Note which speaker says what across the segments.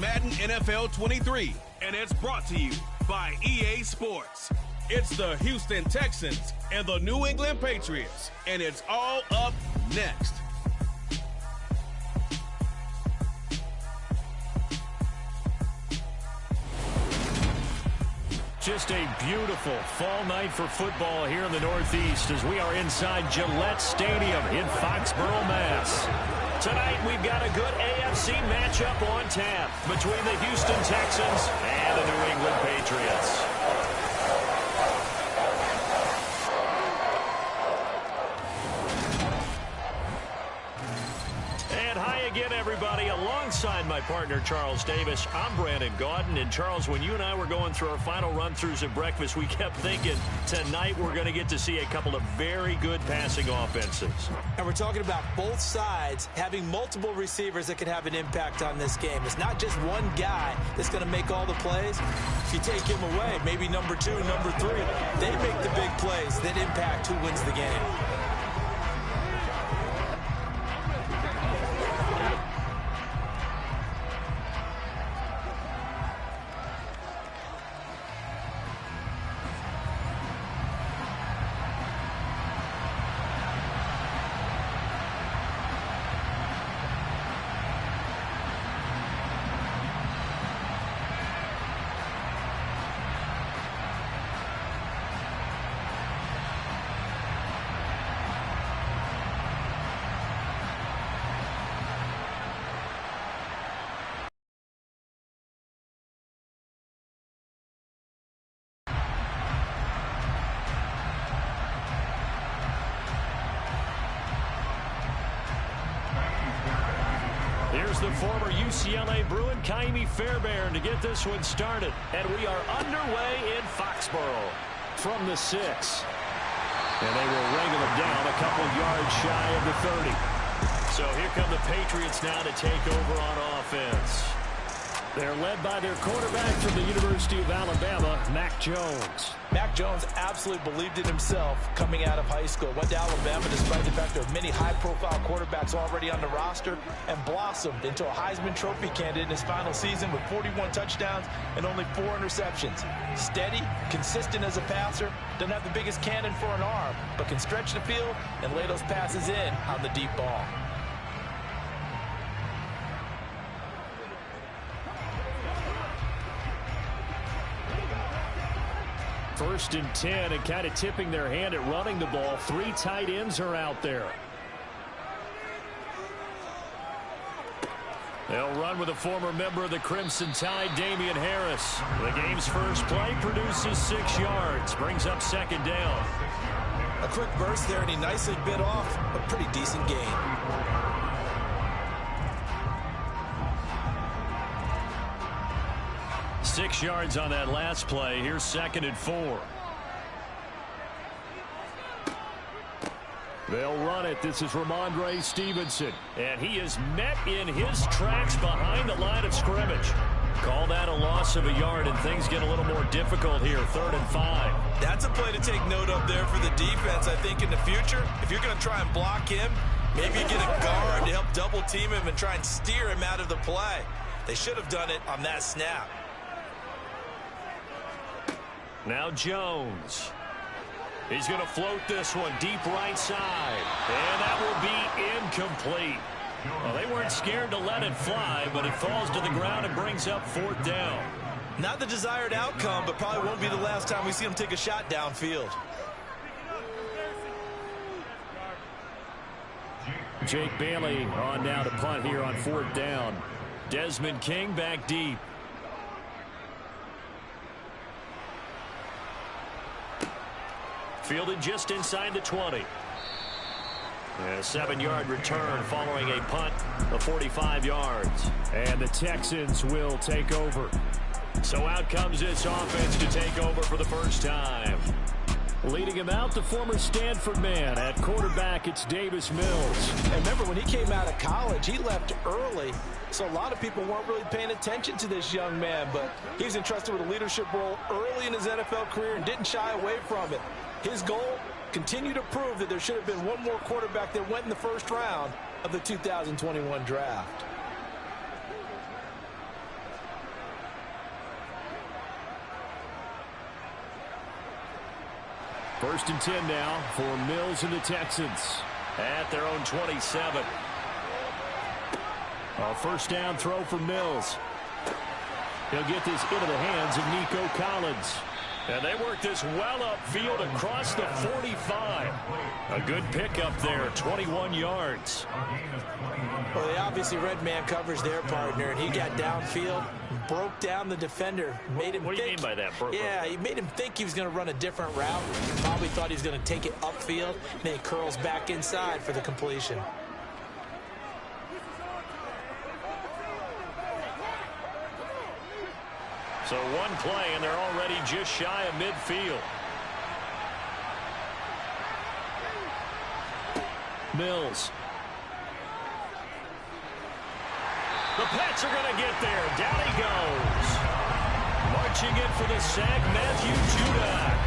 Speaker 1: Madden NFL 23, and it's brought to you by EA Sports. It's the Houston Texans and the New England Patriots, and it's all up next.
Speaker 2: Just a beautiful fall night for football here in the Northeast as we are inside Gillette Stadium in Foxborough, Mass. Tonight we've got a good AFC matchup on tap between the Houston Texans and the New England Patriots. Again, everybody, alongside my partner, Charles Davis, I'm Brandon Gaudin. And, Charles, when you and I were going through our final run-throughs at breakfast, we kept thinking tonight we're going to get to see a couple of very good passing offenses.
Speaker 3: And we're talking about both sides having multiple receivers that can have an impact on this game. It's not just one guy that's going to make all the plays. If you take him away, maybe number 2, number 3, they make the big plays that impact who wins the game.
Speaker 2: Here's the former UCLA Bruin, Kaimi Fairbairn, to get this one started. And we are underway in Foxborough from the 6. And they will wrangle them down a couple yards shy of the 30. So here come the Patriots now to take over on offense. They're led by their quarterback from the University of Alabama, Mac Jones.
Speaker 3: Mac Jones absolutely believed in himself coming out of high school. Went to Alabama despite the fact there are many high-profile quarterbacks already on the roster, and blossomed into a Heisman Trophy candidate in his final season with 41 touchdowns and only 4 interceptions. Steady, consistent as a passer, doesn't have the biggest cannon for an arm, but can stretch the field and lay those passes in on the deep ball.
Speaker 2: First and 10, and kind of tipping their hand at running the ball. 3 tight ends are out there. They'll run with a former member of the Crimson Tide, Damian Harris. The game's first play produces 6 yards, brings up second down.
Speaker 3: A quick burst there, and he nicely bit off a pretty decent gain.
Speaker 2: Six yards on that last play. Here's second and 4. They'll run it. This is Ramondre Stevenson. And he is met in his tracks behind the line of scrimmage. Call that a loss of a yard, and things get a little more difficult here. 3rd and 5.
Speaker 3: That's a play to take note of there for the defense, I think, in the future. If you're going to try and block him, maybe you get a guard to help double-team him and try and steer him out of the play. They should have done it on that snap.
Speaker 2: Now Jones. He's going to float this one deep right side. And that will be incomplete. Well, they weren't scared to let it fly, but it falls to the ground and brings up 4th down.
Speaker 3: Not the desired outcome, but probably won't be the last time we see him take a shot downfield.
Speaker 2: Jake Bailey on now to punt here on 4th down. Desmond King back deep. Fielded just inside the 20. And a 7-yard return following a punt of 45 yards. And the Texans will take over. So out comes this offense to take over for the first time. Leading him out, the former Stanford man. At quarterback, it's Davis Mills.
Speaker 3: And remember, when he came out of college, he left early. So a lot of people weren't really paying attention to this young man. But he was entrusted with a leadership role early in his NFL career and didn't shy away from it. His goal, continue to prove that there should have been one more quarterback that went in the first round of the 2021 draft.
Speaker 2: First and 10 now for Mills and the Texans at their own 27. A first down throw for Mills. He'll get this into the hands of Nico Collins. And they work this well upfield across the 45. A good pickup there, 21 yards.
Speaker 3: Well, they obviously read man coverage their partner, and he got downfield, broke down the defender, made him
Speaker 2: What do you mean by that?
Speaker 3: Yeah, he made him think he was going to run a different route. Probably thought he was going to take it upfield, and then he curls back inside for the completion.
Speaker 2: So one play, and they're already just shy of midfield. Mills. The Pats are going to get there. Down he goes. Marching in for the sack, Matthew Judon.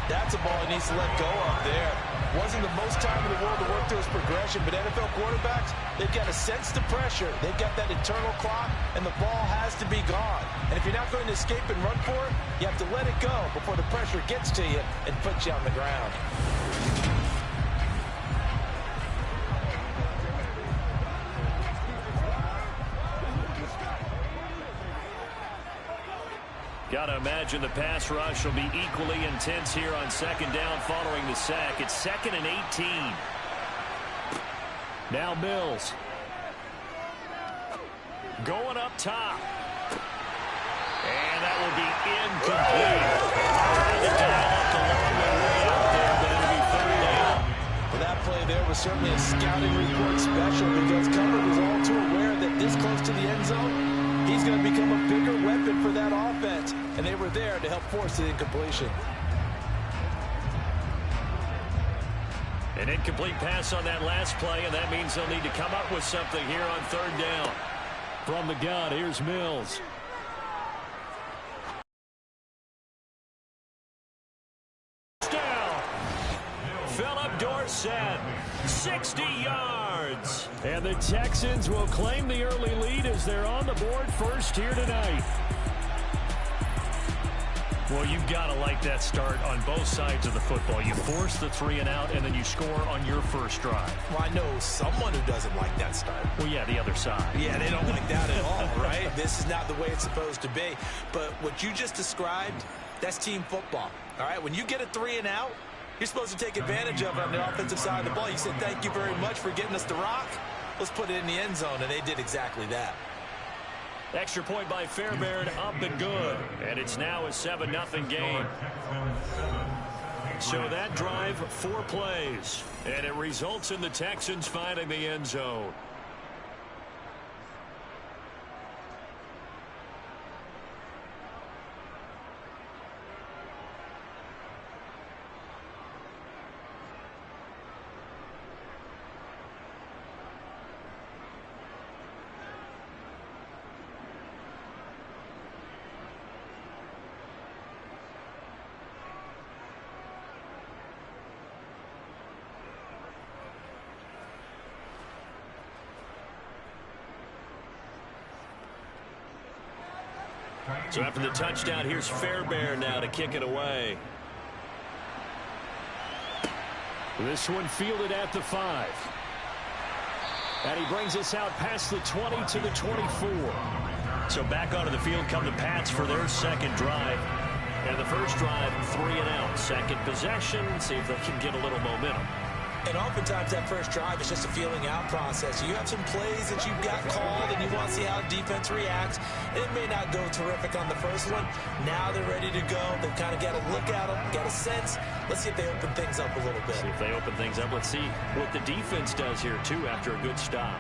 Speaker 3: That's a ball he needs to let go of there. Wasn't the most time in the world to work through his progression, but NFL quarterbacks, they've got to sense the pressure. They've got that internal clock, and the ball has to be gone. And if you're not going to escape and run for it, you have to let it go before the pressure gets to you and puts you on the ground.
Speaker 2: Got to imagine the pass rush will be equally intense here on second down following the sack. It's 2nd and 18. Now Mills. Going up top. And that will be incomplete. The dial up the long way out there, but it'll be 3rd down.
Speaker 3: Well, that play there was certainly a scouting report special because Cumber was all too aware that this close to the end zone, he's going to become a bigger weapon for that offense. And they were there to help force the incompletion.
Speaker 2: An incomplete pass on that last play, and that means they'll need to come up with something here on 3rd down. From the gun, here's Mills. Down. Philip Dorsett, 60 yards. And the Texans will claim the early lead as they're on the board first here tonight. Well, you've got to like that start on both sides of the football. You force the 3 and out, and then you score on your first drive.
Speaker 3: Well, I know someone who doesn't like that start.
Speaker 2: Well, yeah, the other side.
Speaker 3: Yeah, they don't like that at all, right? This is not the way it's supposed to be. But what you just described, that's team football, all right? When you get a 3 and out, you're supposed to take advantage of it on the offensive side of the ball. You said, thank you very much for getting us the rock. Let's put it in the end zone, and they did exactly that.
Speaker 2: Extra point by Fairbairn, up and good. And it's now a 7-0 game. So that drive, 4 plays. And it results in the Texans finding the end zone. So after the touchdown, here's Fairbairn now to kick it away. This one fielded at the 5. And he brings us out past the 20 to the 24. So back onto the field come the Pats for their second drive. And the first drive, 3 and out. Second possession, see if they can get a little momentum.
Speaker 3: And oftentimes that first drive is just a feeling out process. You have some plays that you've got called and you want to see how the defense reacts. It may not go terrific on the first one. Now they're ready to go. They've kind of got to look at them, got a sense. Let's see if they open things up a little bit.
Speaker 2: See if they open things up. Let's see what the defense does here, too, after a good stop.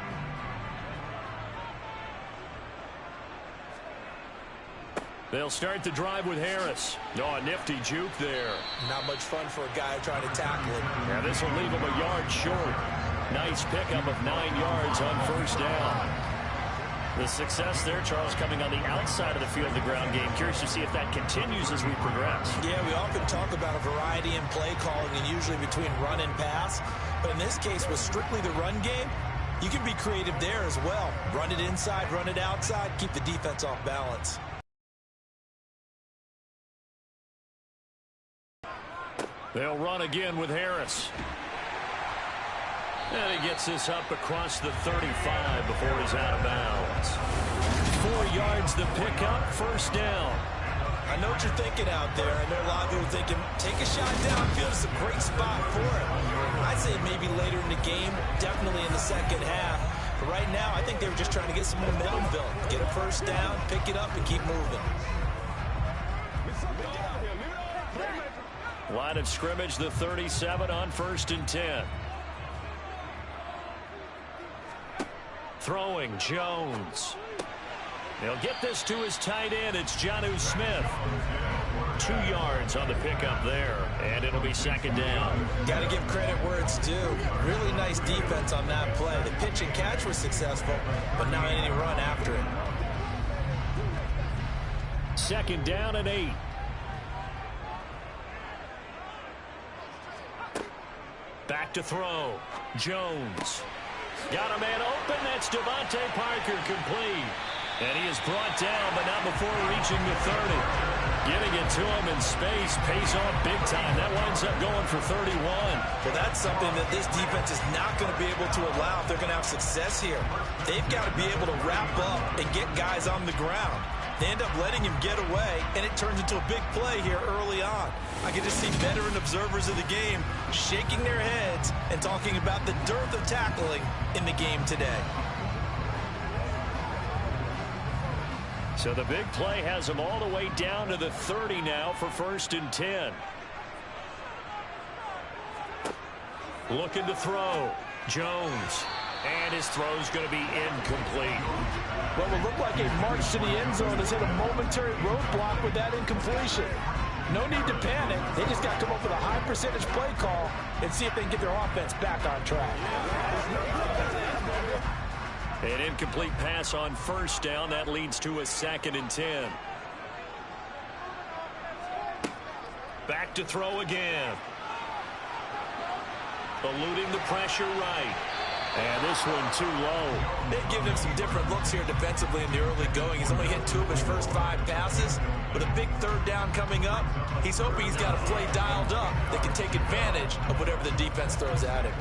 Speaker 2: They'll start the drive with Harris. Oh, a nifty juke there.
Speaker 3: Not much fun for a guy trying to tackle it.
Speaker 2: Yeah, this will leave him a yard short. Nice pickup of 9 yards on first down. The success there, Charles, coming on the outside of the field of the ground game. Curious to see if that continues as we progress.
Speaker 3: Yeah, we often talk about a variety in play calling and usually between run and pass. But in this case, with strictly the run game, you can be creative there as well. Run it inside, run it outside, keep the defense off balance.
Speaker 2: They'll run again with Harris. And he gets this up across the 35 before he's out of bounds. 4 yards the pickup, first down.
Speaker 3: I know what you're thinking out there. I know a lot of you are thinking, take a shot downfield. It's a great spot for it. I'd say maybe later in the game, definitely in the second half. But right now, I think they were just trying to get some momentum built. Get a first down, pick it up, and keep moving.
Speaker 2: Line of scrimmage, the 37 on 1st and 10. Throwing, Jones. They'll get this to his tight end. It's Jonnu Smith. 2 yards on the pickup there, and it'll be second down.
Speaker 3: Got to give credit where it's due. Really nice defense on that play. The pitch and catch was successful, but now any run after it.
Speaker 2: Second down and 8. Back to throw. Jones. Got a man open. That's Devontae Parker, complete. And he is brought down, but not before reaching the 30. Getting it to him in space. Pays off big time. That winds up going for 31.
Speaker 3: Well, that's something that this defense is not going to be able to allow if they're going to have success here. They've got to be able to wrap up and get guys on the ground. They end up letting him get away, and it turns into a big play here early on. I can just see veteran observers of the game shaking their heads and talking about the dearth of tackling in the game today.
Speaker 2: So the big play has him all the way down to the 30 now for 1st and 10. Looking to throw. Jones. And his throw's going to be incomplete.
Speaker 3: What will look like a march to the end zone has hit a momentary roadblock with that incompletion. No need to panic. They just got to come up with a high percentage play call and see if they can get their offense back on track.
Speaker 2: An incomplete pass on 1st down. That leads to a 2nd and 10. Back to throw again. Eluding the pressure right. And this one too low.
Speaker 3: They've given him some different looks here defensively in the early going. He's only hit 2 of his first 5 passes. With a big 3rd down coming up, he's hoping he's got a play dialed up that can take advantage of whatever the defense throws at him.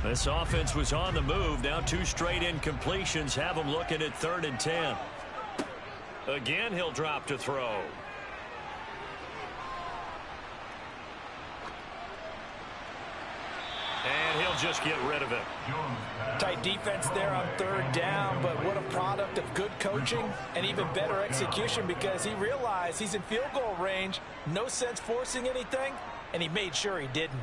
Speaker 2: This offense was on the move. Now 2 straight incompletions have him looking at 3rd and 10. Again, he'll drop to throw. And he'll just get rid of it.
Speaker 3: Tight defense there on 3rd down, but what a product of good coaching and even better execution, because he realized he's in field goal range. No sense forcing anything, and he made sure he didn't.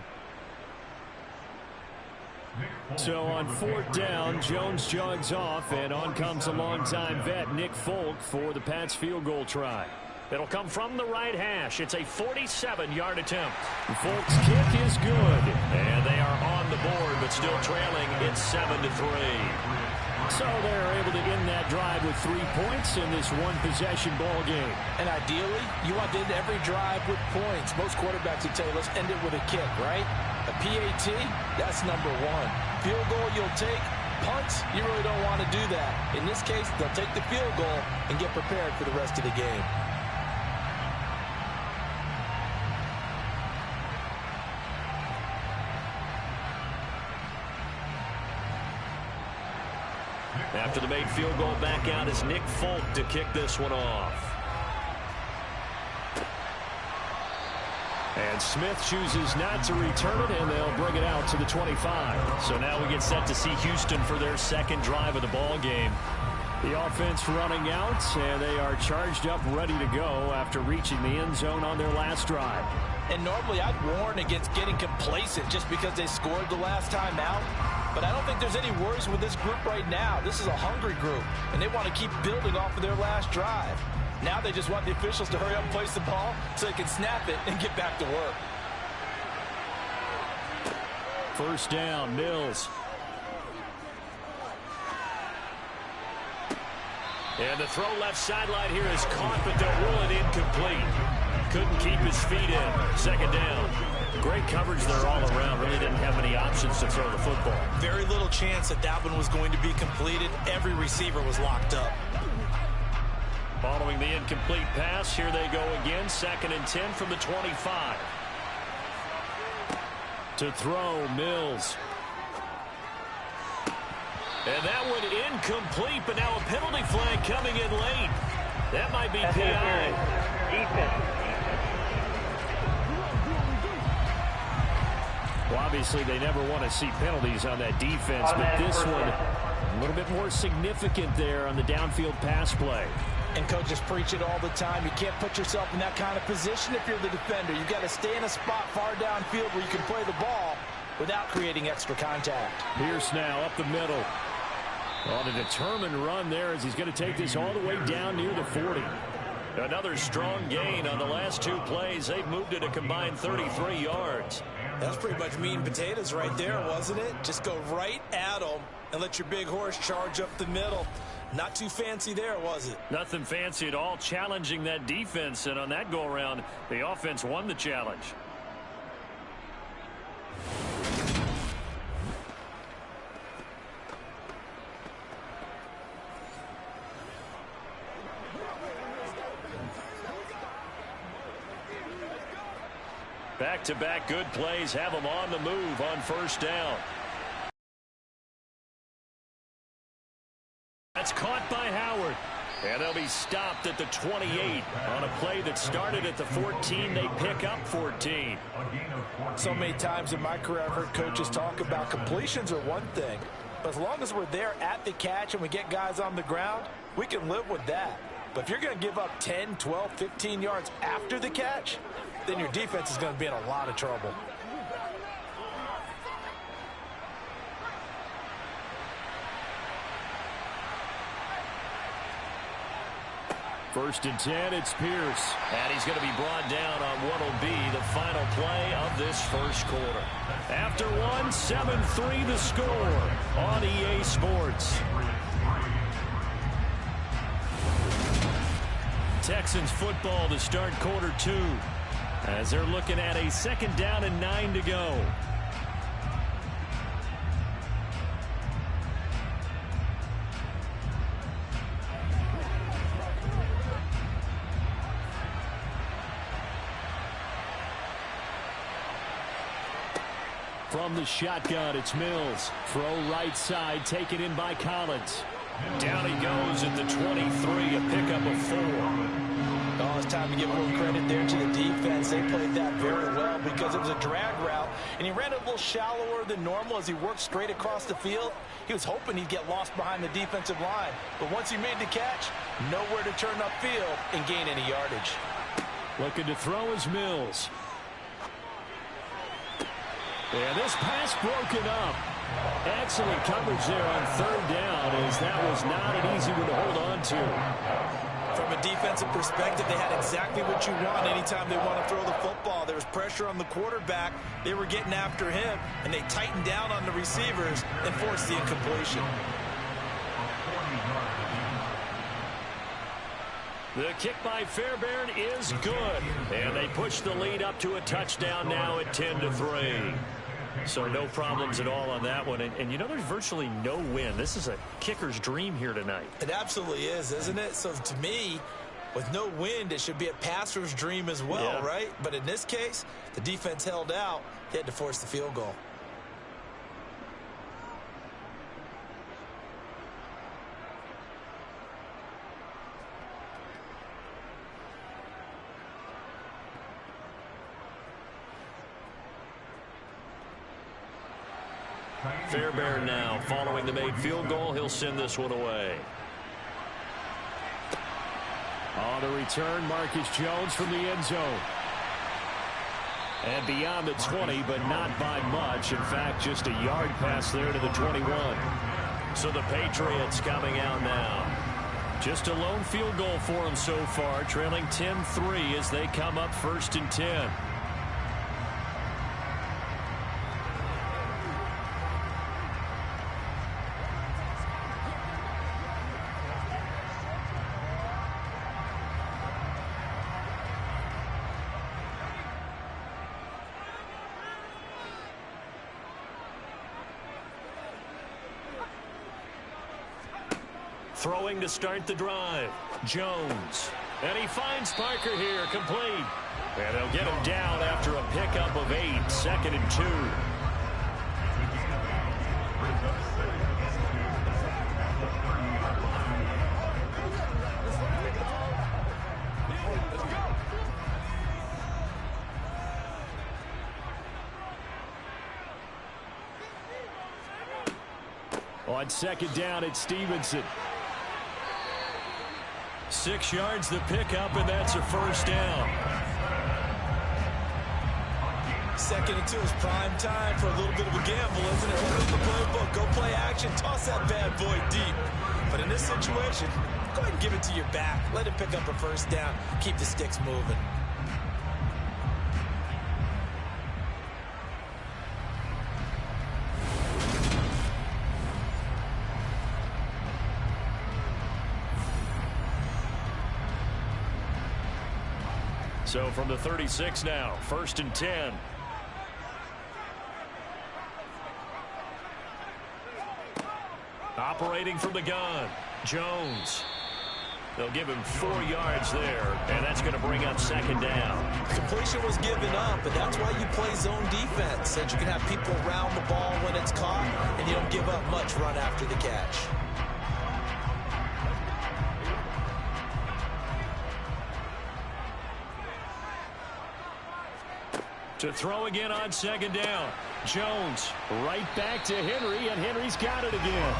Speaker 2: So on 4th down, Jones jogs off, and on comes a longtime vet, Nick Folk, for the Pats field goal try. It'll come from the right hash. It's a 47-yard attempt. Folk's kick is good, and they are on the board, but still trailing. It's 7-3. So they're able to end that drive with 3 points in this one-possession ball game.
Speaker 3: And ideally, you want to end every drive with points. Most quarterbacks would tell you, let's end it with a kick, right? A PAT, that's number 1. Field goal you'll take. Punts, you really don't want to do that. In this case, they'll take the field goal and get prepared for the rest of the game.
Speaker 2: After the made field goal, back out is Nick Folk to kick this one off. And Smith chooses not to return it, and they'll bring it out to the 25. So now we get set to see Houston for their 2nd drive of the ball game. The offense running out, and they are charged up, ready to go after reaching the end zone on their last drive.
Speaker 3: And normally I'd warn against getting complacent just because they scored the last time out. But I don't think there's any worries with this group right now. This is a hungry group, and they want to keep building off of their last drive. Now they just want the officials to hurry up and place the ball so they can snap it and get back to work.
Speaker 2: 1st down, Mills. And the throw left sideline here is caught, but they'll rule it incomplete. Couldn't keep his feet in. Second down. Great coverage there all around. Really didn't have many options to throw the football.
Speaker 3: Very little chance that that one was going to be completed. Every receiver was locked up.
Speaker 2: Following the incomplete pass, here they go again. 2nd and 10 from the 25. To throw, Mills. And that one incomplete, but now a penalty flag coming in late. That might be PI. Well, obviously, they never want to see penalties on that defense, but this one a little bit more significant there on the downfield pass play.
Speaker 3: And coaches preach it all the time. You can't put yourself in that kind of position if you're the defender. You've got to stay in a spot far downfield where you can play the ball without creating extra contact.
Speaker 2: Pierce now up the middle. On a determined run there as he's going to take this all the way down near the 40. Another strong gain on the last 2 plays. They've moved it a combined 33 yards.
Speaker 3: That was pretty much meat and potatoes right there, wasn't it? Just go right at them and let your big horse charge up the middle. Not too fancy there, was it?
Speaker 2: Nothing fancy at all, challenging that defense, and on that go-around, the offense won the challenge. Back-to-back good plays have them on the move on 1st down. That's caught by Howard. And they'll be stopped at the 28 on a play that started at the 14. They pick up 14.
Speaker 3: So many times in my career I've heard coaches talk about completions are one thing. But as long as we're there at the catch and we get guys on the ground, we can live with that. But if you're going to give up 10, 12, 15 yards after the catch, then your defense is going to be in a lot of trouble.
Speaker 2: First and 10, it's Pierce. And he's going to be brought down on what will be the final play of this first quarter. After one, 7-3 the score on EA Sports. Texans football to start quarter 2 as they're looking at a 2nd down and 9 to go. From the shotgun, it's Mills. Throw right side, taken in by Collins. Down he goes at the 23, a pickup of 4.
Speaker 3: Oh, it's time to give more credit there to the defense. They played that very well because it was a drag route, and he ran it a little shallower than normal as he worked straight across the field. He was hoping he'd get lost behind the defensive line, but once he made the catch, nowhere to turn upfield and gain any yardage.
Speaker 2: Looking to throw is Mills. And this pass broken up. Excellent coverage there on 3rd down, as that was not an easy one to hold on to.
Speaker 3: From a defensive perspective, they had exactly what you want anytime they want to throw the football. There was pressure on the quarterback. They were getting after him, and they tightened down on the receivers and forced the incompletion.
Speaker 2: The kick by Fairbairn is good, and they push the lead up to a touchdown now at 10-3. So no problems at all on that one. And you know, there's virtually no win. This is a kicker's dream here tonight.
Speaker 3: It absolutely is, isn't it? So to me, with no wind, it should be a passer's dream as well, right? But in this case, the defense held out. They had to force the field goal.
Speaker 2: Fairbairn now following the made field goal. He'll send this one away. On the return, Marcus Jones from the end zone. And beyond the 20, but not by much. In fact, just a yard pass there to the 21. So the Patriots coming out now. Just a lone field goal for them so far, trailing 10-3 as they come up 1st and 10. Throwing to start the drive. Jones. And he finds Parker here, complete. And they'll get him down after a pickup of 8, 2nd and 2. On 2nd down, it's Stevenson. 6 yards the pickup, and that's a first down.
Speaker 3: 2nd and 2 is prime time for a little bit of a gamble, isn't it? Look at the playbook. Go play action. Toss that bad boy deep. But in this situation, go ahead and give it to your back. Let him pick up a first down. Keep the sticks moving.
Speaker 2: So from the 36 now, 1st and 10. Operating from the gun, Jones. They'll give him 4 yards there, and that's going to bring up 2nd down.
Speaker 3: Completion was given up, and that's why you play zone defense, so that you can have people around the ball when it's caught, and you don't give up much run after the catch.
Speaker 2: To throw again on 2nd down. Jones right back to Henry, and Henry's got it again.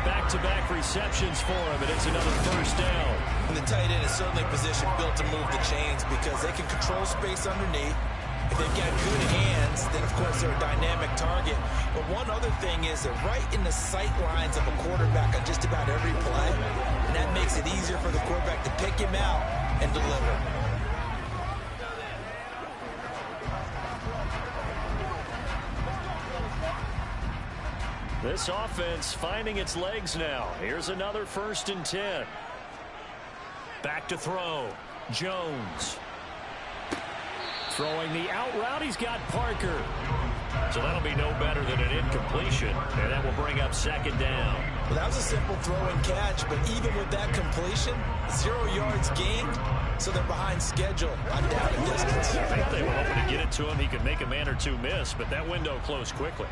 Speaker 2: Back-to-back receptions for him, and it's another first down.
Speaker 3: And the tight end is certainly positioned built to move the chains because they can control space underneath. If they've got good hands, then of course they're a dynamic target. But one other thing is they're right in the sight lines of a quarterback on just about every play, and that makes it easier for the quarterback to pick him out and deliver.
Speaker 2: This offense finding its legs now. Here's another 1st and 10. Back to throw. Jones. Throwing the out route. He's got Parker. So that'll be no better than an incompletion. And that will bring up 2nd down.
Speaker 3: Well, that was a simple throw and catch, but even with that completion, 0 yards gained, so they're behind schedule on down and distance.
Speaker 2: I think they were hoping to get it to him. He could make a man or two miss, but that window closed quickly.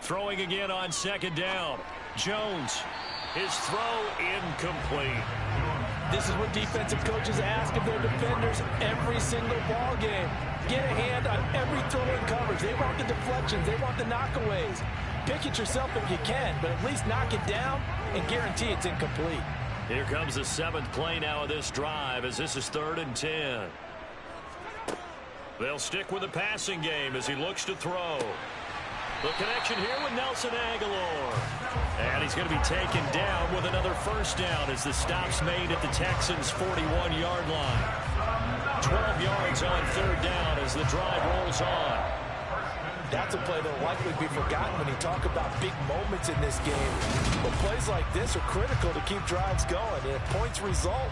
Speaker 2: Throwing again on 2nd down. Jones. His throw incomplete.
Speaker 3: This is what defensive coaches ask of their defenders every single ball game. Get a hand on every throw in coverage. They want the deflections. They want the knockaways. Pick it yourself if you can, but at least knock it down and guarantee it's incomplete.
Speaker 2: Here comes the 7th play now of this drive as this is 3rd and 10. They'll stick with the passing game as he looks to throw. The connection here with Nelson Aguilar. And he's going to be taken down with another first down as the stop's made at the Texans' 41-yard line. 12 yards on 3rd down as the drive rolls on.
Speaker 3: That's a play that will likely be forgotten when you talk about big moments in this game. But plays like this are critical to keep drives going. And if points result,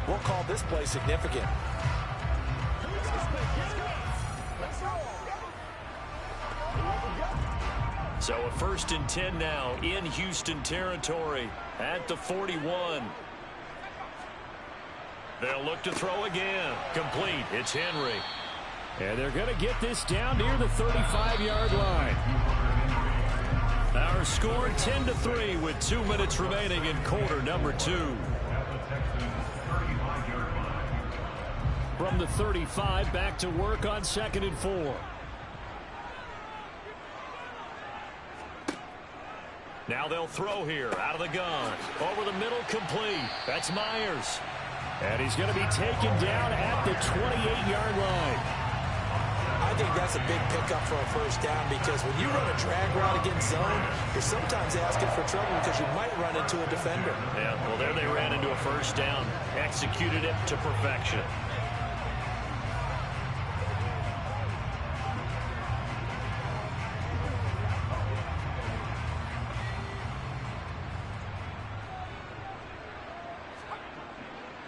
Speaker 3: we'll call this play significant.
Speaker 2: So a 1st and 10 now in Houston territory at the 41. They'll look to throw again. Complete. It's Henry. And they're going to get this down near the 35-yard line. Our score 10-3 with 2 minutes remaining in quarter number 2. From the 35, back to work on 2nd and 4. Now they'll throw here out of the gun. Over the middle, complete. That's Myers. And he's going to be taken down at the 28-yard line.
Speaker 3: I think that's a big pickup for a first down because when you run a drag route against zone, you're sometimes asking for trouble because you might run into a defender.
Speaker 2: Yeah, well, there they ran into a first down. Executed it to perfection.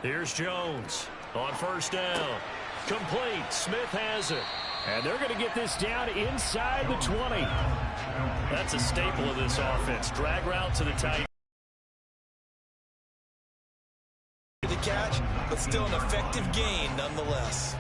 Speaker 2: Here's Jones on first down. Complete. Smith has it. And they're going to get this down inside the 20. That's a staple of this offense. Drag route to the tight.
Speaker 3: The catch, but still an effective gain nonetheless.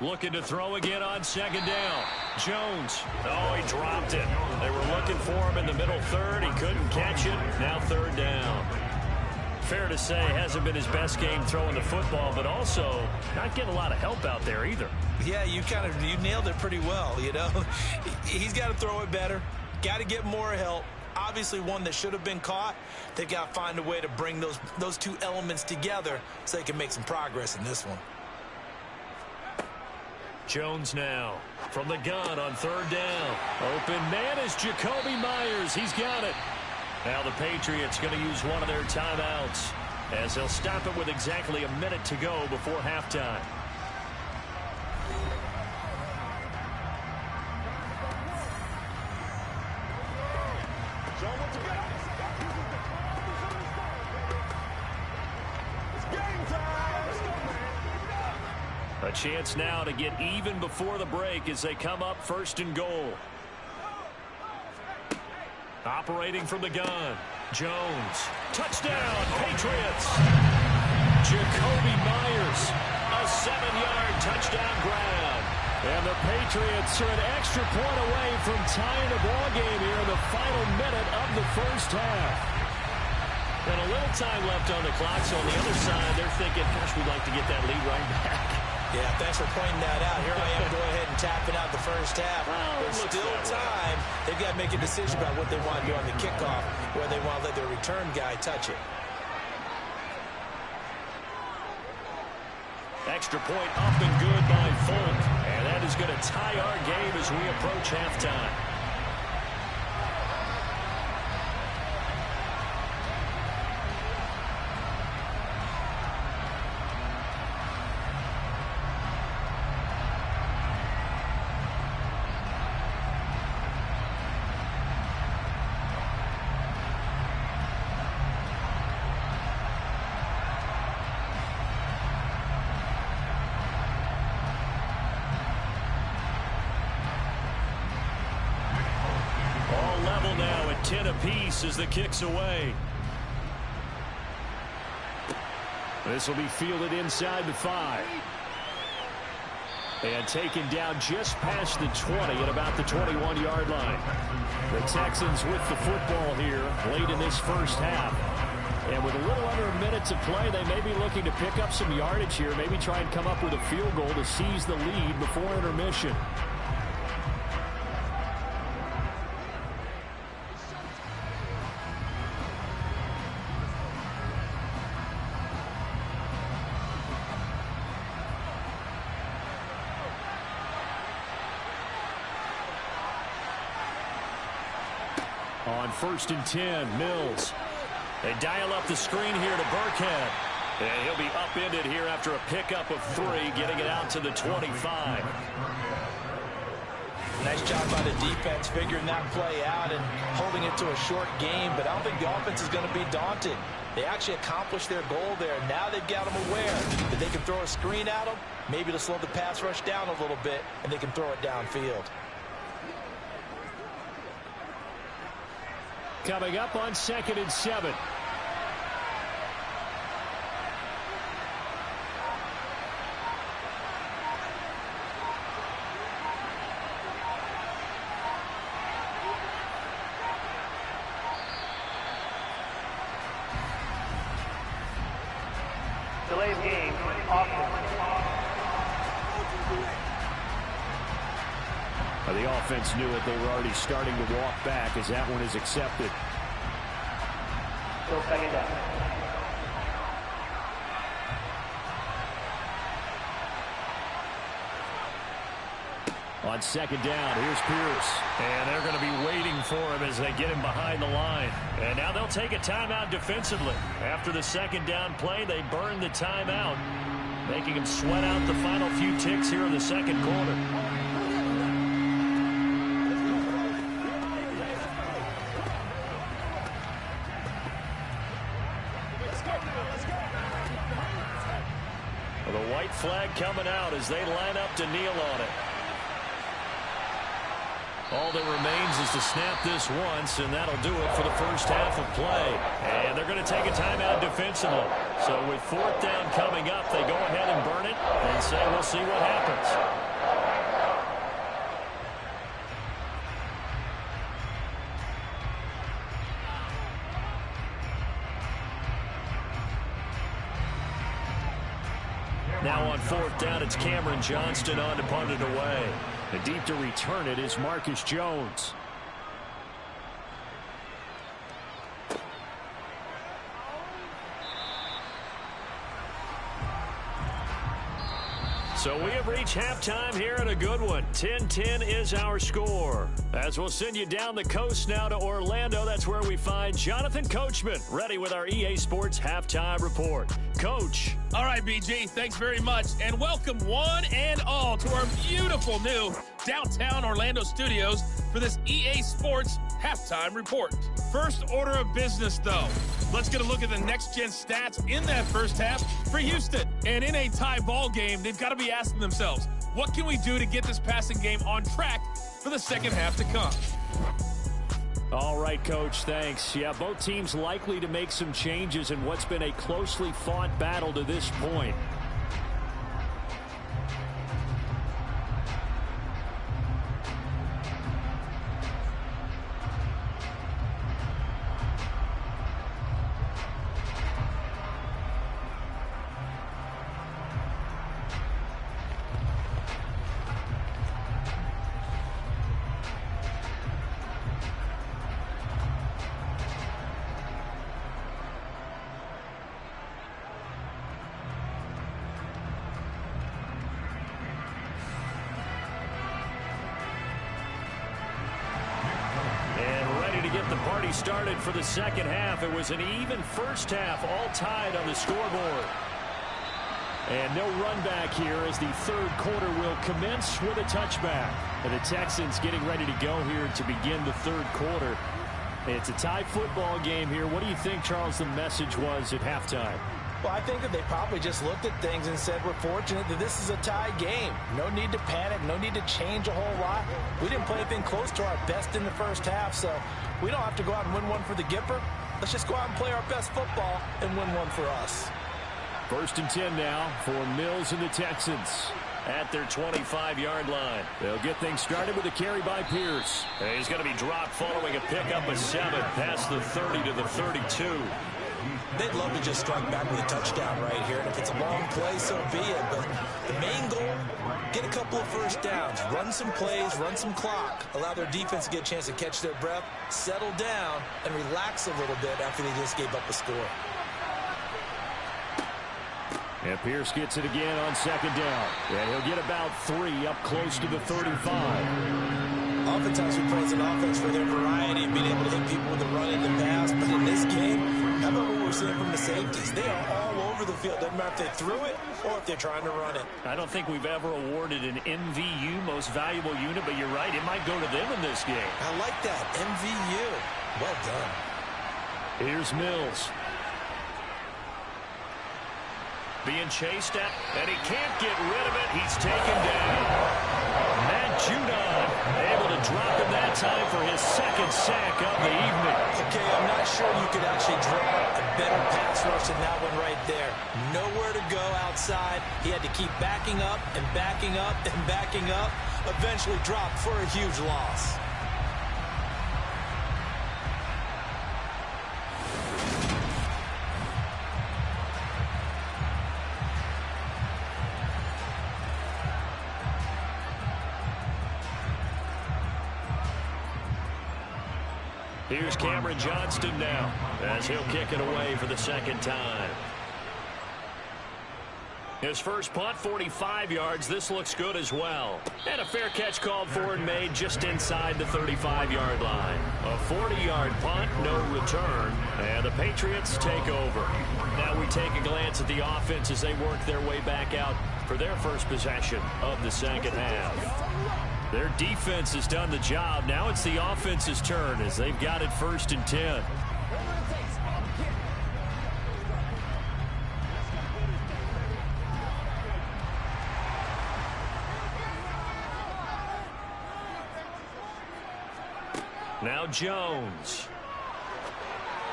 Speaker 2: Looking to throw again on second down. Jones. Oh, he dropped it. They were looking for him in the middle third. He couldn't catch it. Now third down. Fair to say, hasn't been his best game throwing the football, but also not getting a lot of help out there either.
Speaker 3: Yeah, you nailed it pretty well, you know. He's got to throw it better. Got to get more help. Obviously one that should have been caught. They've got to find a way to bring those two elements together so they can make some progress in this one.
Speaker 2: Jones now from the gun on third down. Open man is Jacoby Myers. He's got it. Now the Patriots going to use one of their timeouts as they'll stop it with exactly a minute to go before halftime. A chance now to get even before the break as they come up first and goal. Operating from the gun. Jones. Touchdown, Patriots. Jacoby Myers. A 7-yard touchdown grab. And the Patriots are an extra point away from tying the ball game here in the final minute of the first half. And a little time left on the clock, so on the other side, they're thinking, gosh, we'd like to get that lead right back.
Speaker 3: Yeah, thanks for pointing that out. Here I am going ahead and tapping out the first half. There's still time. They've got to make a decision about what they want to do on the kickoff, where they want to let their return guy touch it.
Speaker 2: Extra point up and good by Folk. And that is going to tie our game as we approach halftime. Now at 10 apiece as the kick's away. This will be fielded inside the 5. And taken down just past the 20 at about the 21-yard line. The Texans with the football here late in this first half. And with a little under a minute to play, they may be looking to pick up some yardage here, maybe try and come up with a field goal to seize the lead before intermission. On 1st and 10, Mills. They dial up the screen here to Burkhead. And he'll be upended here after a pickup of 3, getting it out to the 25.
Speaker 3: Nice job by the defense figuring that play out and holding it to a short game, but I don't think the offense is going to be daunted. They actually accomplished their goal there. Now they've got them aware that they can throw a screen at them, maybe to slow the pass rush down a little bit, and they can throw it downfield.
Speaker 2: Coming up on 2nd and 7.
Speaker 4: Delayed game, offense.
Speaker 2: The offense knew it. They were already starting to walk back as that one is accepted.
Speaker 4: Still second down.
Speaker 2: On 2nd down, here's Pierce. And they're going to be waiting for him as they get him behind the line. And now they'll take a timeout defensively. After the 2nd down play, they burn the timeout, making him sweat out the final few ticks here in the 2nd quarter. flag coming out as they line up to kneel on it. All that remains is to snap this once, and that'll do it for the first half of play. And they're going to take a timeout defensively. So with 4th down coming up, they go ahead and burn it and say we'll see what happens. Now on 4th down, it's Cameron Johnston on to punt it away. And deep to return it is Marcus Jones. So we have reached halftime here in a good one. 10-10 is our score. As we'll send you down the coast now to Orlando, that's where we find Jonathan Coachman ready with our EA Sports Halftime Report. Coach.
Speaker 5: All right, BG, thanks very much. And welcome one and all to our beautiful new downtown Orlando studios for this EA Sports Halftime Report. First order of business, though. Let's get a look at the next-gen stats in that first half for Houston. And in a tie ball game, they've got to be asking themselves, what can we do to get this passing game on track for the second half to come?
Speaker 2: All right, Coach, thanks. Yeah, both teams likely to make some changes in what's been a closely fought battle to this point. Started for the second half. It was an even first half, all tied on the scoreboard. And no run back here as the third quarter will commence with a touchback. And the Texans getting ready to go here to begin the third quarter. It's a tie football game here. What do you think, Charles, the message was at halftime?
Speaker 3: Well, I think that they probably just looked at things and said, we're fortunate that this is a tie game. No need to panic, no need to change a whole lot. We didn't play anything close to our best in the first half, so we don't have to go out and win one for the Gipper. Let's just go out and play our best football and win one for us.
Speaker 2: 1st and 10 now for Mills and the Texans at their 25-yard line. They'll get things started with a carry by Pierce. And he's going to be dropped following a pickup of 7 past the 30 to the 32.
Speaker 3: They'd love to just strike back with a touchdown right here. And if it's a long play, so be it. But the main goal, get a couple of first downs, run some plays, run some clock, allow their defense to get a chance to catch their breath, settle down, and relax a little bit after they just gave up a score.
Speaker 2: And Pierce gets it again on 2nd down. And he'll get about 3 up close to the 35.
Speaker 3: Oftentimes we play as an offense for their variety and being able to hit people with the run in the pass. But in this game, how about what we're seeing from the safeties? They are all over the field. Doesn't matter if they threw it or if they're trying to run it.
Speaker 2: I don't think we've ever awarded an MVU, most valuable unit, but you're right. It might go to them in this game.
Speaker 3: I like that. MVU. Well done.
Speaker 2: Here's Mills. Being chased at, and he can't get rid of it. He's taken down. Matt Judon able to drop him that time for his 2nd sack of the evening.
Speaker 3: Okay, I'm not sure you could actually draw a better pass rush than that one right there. Nowhere to go outside. He had to keep backing up and backing up and backing up. Eventually dropped for a huge loss.
Speaker 2: Here's Cameron Johnston now as he'll kick it away for the 2nd time. His first punt, 45 yards. This looks good as well. And a fair catch called for and made just inside the 35-yard line. A 40-yard punt, no return. And the Patriots take over. Now we take a glance at the offense as they work their way back out for their first possession of the second half. Their defense has done the job. Now it's the offense's turn as they've got it 1st and 10. Now Jones.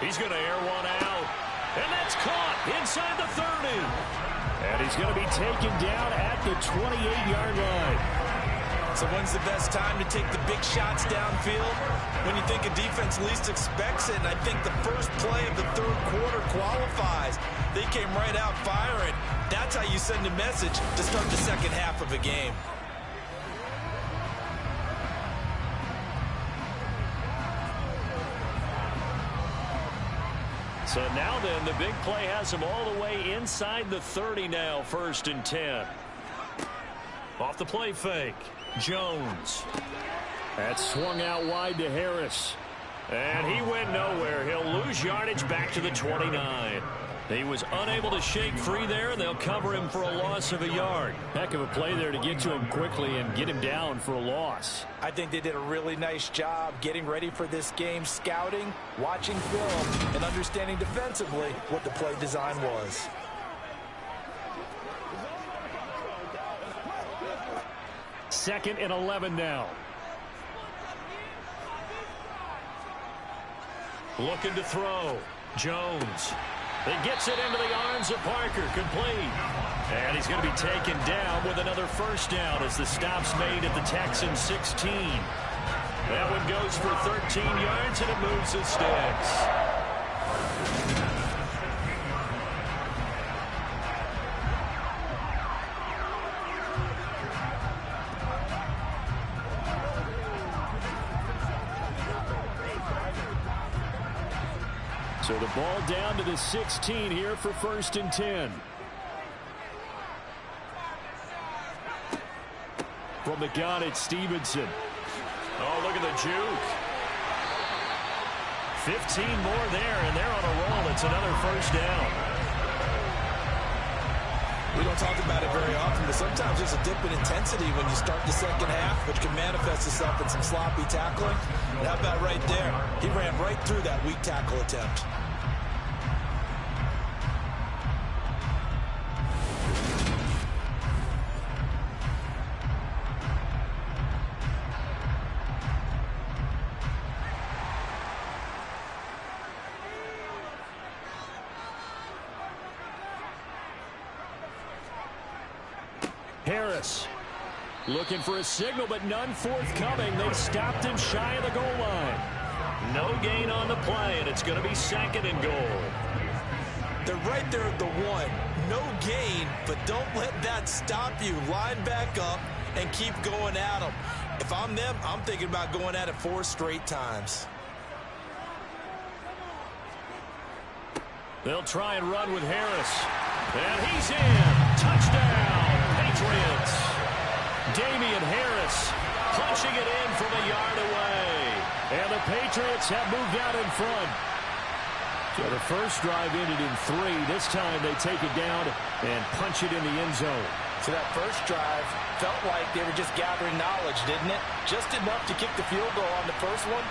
Speaker 2: He's going to air one out. And that's caught inside the 30. And he's going to be taken down at the 28-yard line.
Speaker 3: So when's the best time to take the big shots downfield? When you think a defense least expects it, and I think the first play of the third quarter qualifies. They came right out firing. That's how you send a message to start the second half of a game.
Speaker 2: So now then, the big play has him all the way inside the 30 now, 1st and 10. Off the play fake, Jones. That's swung out wide to Harris. And he went nowhere. He'll lose yardage back to the 29. He was unable to shake free there, and they'll cover him for a loss of a yard.
Speaker 6: Heck of a play there to get to him quickly and get him down for a loss.
Speaker 3: I think they did a really nice job getting ready for this game, scouting, watching film, and understanding defensively what the play design was.
Speaker 2: Second and 11 now. Looking to throw. Jones. He gets it into the arms of Parker. Complete. And he's going to be taken down with another first down as the stop's made at the Texans 16. That one goes for 13 yards, and it moves the sticks. So the ball down to the 16 here for 1st and 10. From the gun, it's Stevenson. Oh, look at the juke. 15 more there, and they're on a roll. It's another first down.
Speaker 3: We don't talk about it very often, but sometimes there's a dip in intensity when you start the second half, which can manifest itself in some sloppy tackling. And how about right there? He ran right through that weak tackle attempt.
Speaker 2: Harris looking for a signal, but none forthcoming. They stopped him shy of the goal line. No gain on the play, and it's going to be 2nd and goal.
Speaker 3: They're right there at the 1. No gain, but don't let that stop you. Line back up and keep going at them. If I'm them, I'm thinking about going at it 4 straight times.
Speaker 2: They'll try and run with Harris. And he's in. Touchdown. Patriots. Damian Harris punching it in from a yard away. And the Patriots have moved out in front. So the first drive ended in 3. This time they take it down and punch it in the end zone.
Speaker 3: So that first drive felt like they were just gathering knowledge, didn't it? Just enough to kick the field goal on the first one.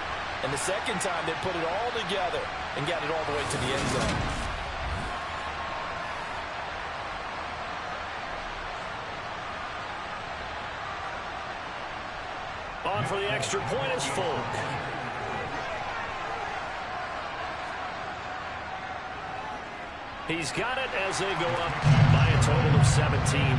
Speaker 3: And the second time they put it all together and got it all the way to the end zone.
Speaker 2: On for the extra point is Folk. He's got it as they go up by a total of 17-10.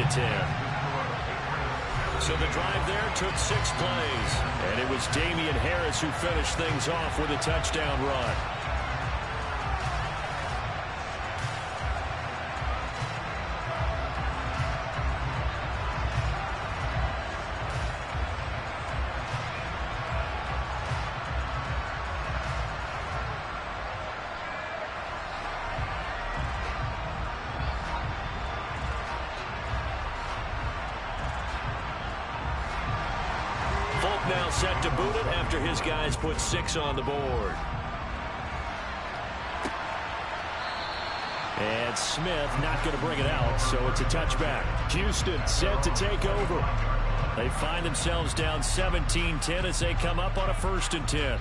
Speaker 2: So the drive there took 6 plays. And it was Damian Harris who finished things off with a touchdown run. Now set to boot it after his guys put 6 on the board. And Smith not going to bring it out, so it's a touchback. Houston set to take over. They find themselves down 17-10 as they come up on a 1st and 10.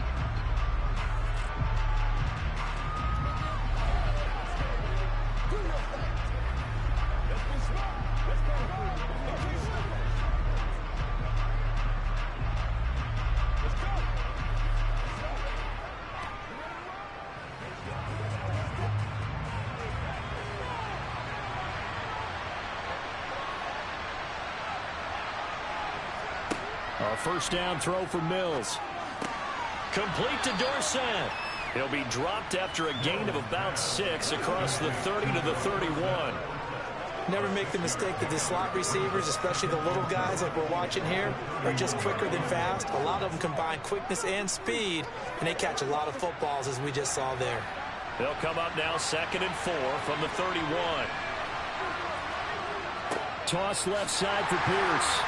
Speaker 2: A first down throw for Mills. Complete to Dorsett. He'll be dropped after a gain of about 6 across the 30 to the 31.
Speaker 3: Never make the mistake that the slot receivers, especially the little guys like we're watching here, are just quicker than fast. A lot of them combine quickness and speed, and they catch a lot of footballs, as we just saw there.
Speaker 2: They'll come up now 2nd and 4 from the 31. Toss left side for Pierce.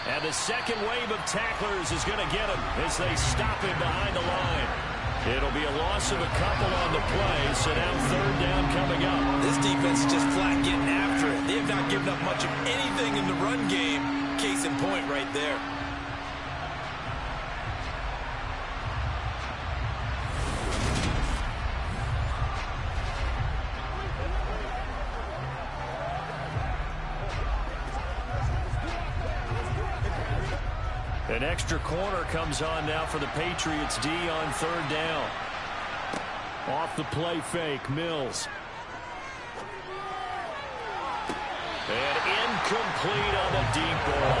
Speaker 2: And the second wave of tacklers is going to get him as they stop him behind the line. It'll be a loss of a couple on the play, so now 3rd down coming up.
Speaker 3: This defense is just flat getting after it. They have not given up much of anything in the run game. Case in point right there.
Speaker 2: An extra corner comes on now for the Patriots D on 3rd down. Off the play fake, Mills. And incomplete on the deep ball.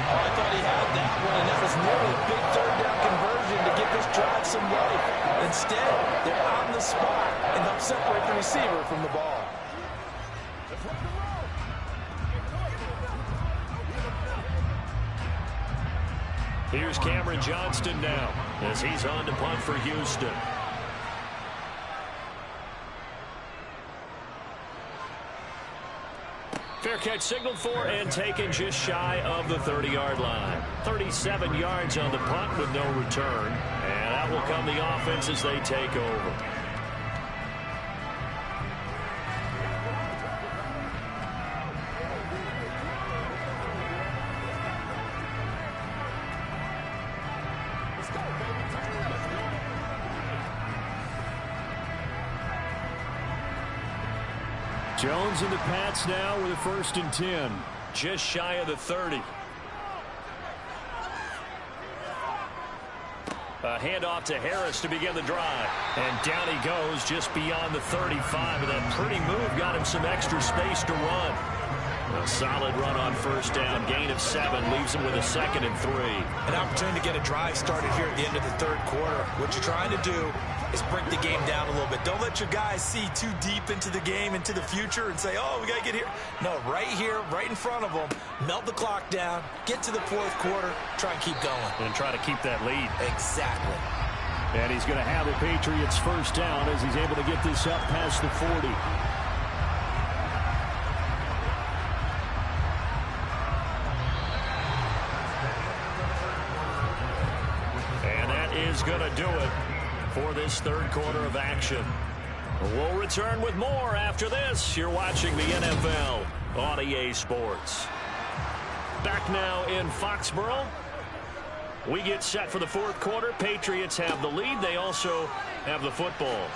Speaker 3: Oh, I thought he had that one, and that was nearly a big 3rd down conversion to give this drive some life. Instead, they're on the spot and help separate the receiver from the ball.
Speaker 2: Here's Cameron Johnston now as he's on to punt for Houston. Fair catch signaled for and taken just shy of the 30-yard line. 37 yards on the punt with no return. And out will come the offense as they take over. Jones in the Pats now with a 1st and 10. Just shy of the 30. A handoff to Harris to begin the drive. And down he goes just beyond the 35. And that pretty move got him some extra space to run. A solid run on 1st down. Gain of 7 leaves him with a 2nd and 3.
Speaker 3: An opportunity to get a drive started here at the end of the 3rd quarter. What you're trying to do is break the game down a little bit. Don't let your guys see too deep into the game, into the future, and say, oh, we got to get here. No, right here, right in front of them, melt the clock down, get to the 4th quarter, try and keep going.
Speaker 2: And try to keep that lead.
Speaker 3: Exactly.
Speaker 2: And he's going to have the Patriots 1st down as he's able to get this up past the 40. Is going to do it for this 3rd quarter of action. We'll return with more after this. You're watching the NFL on EA Sports. Back now in Foxborough. We get set for the 4th quarter. Patriots have the lead. They also have the football.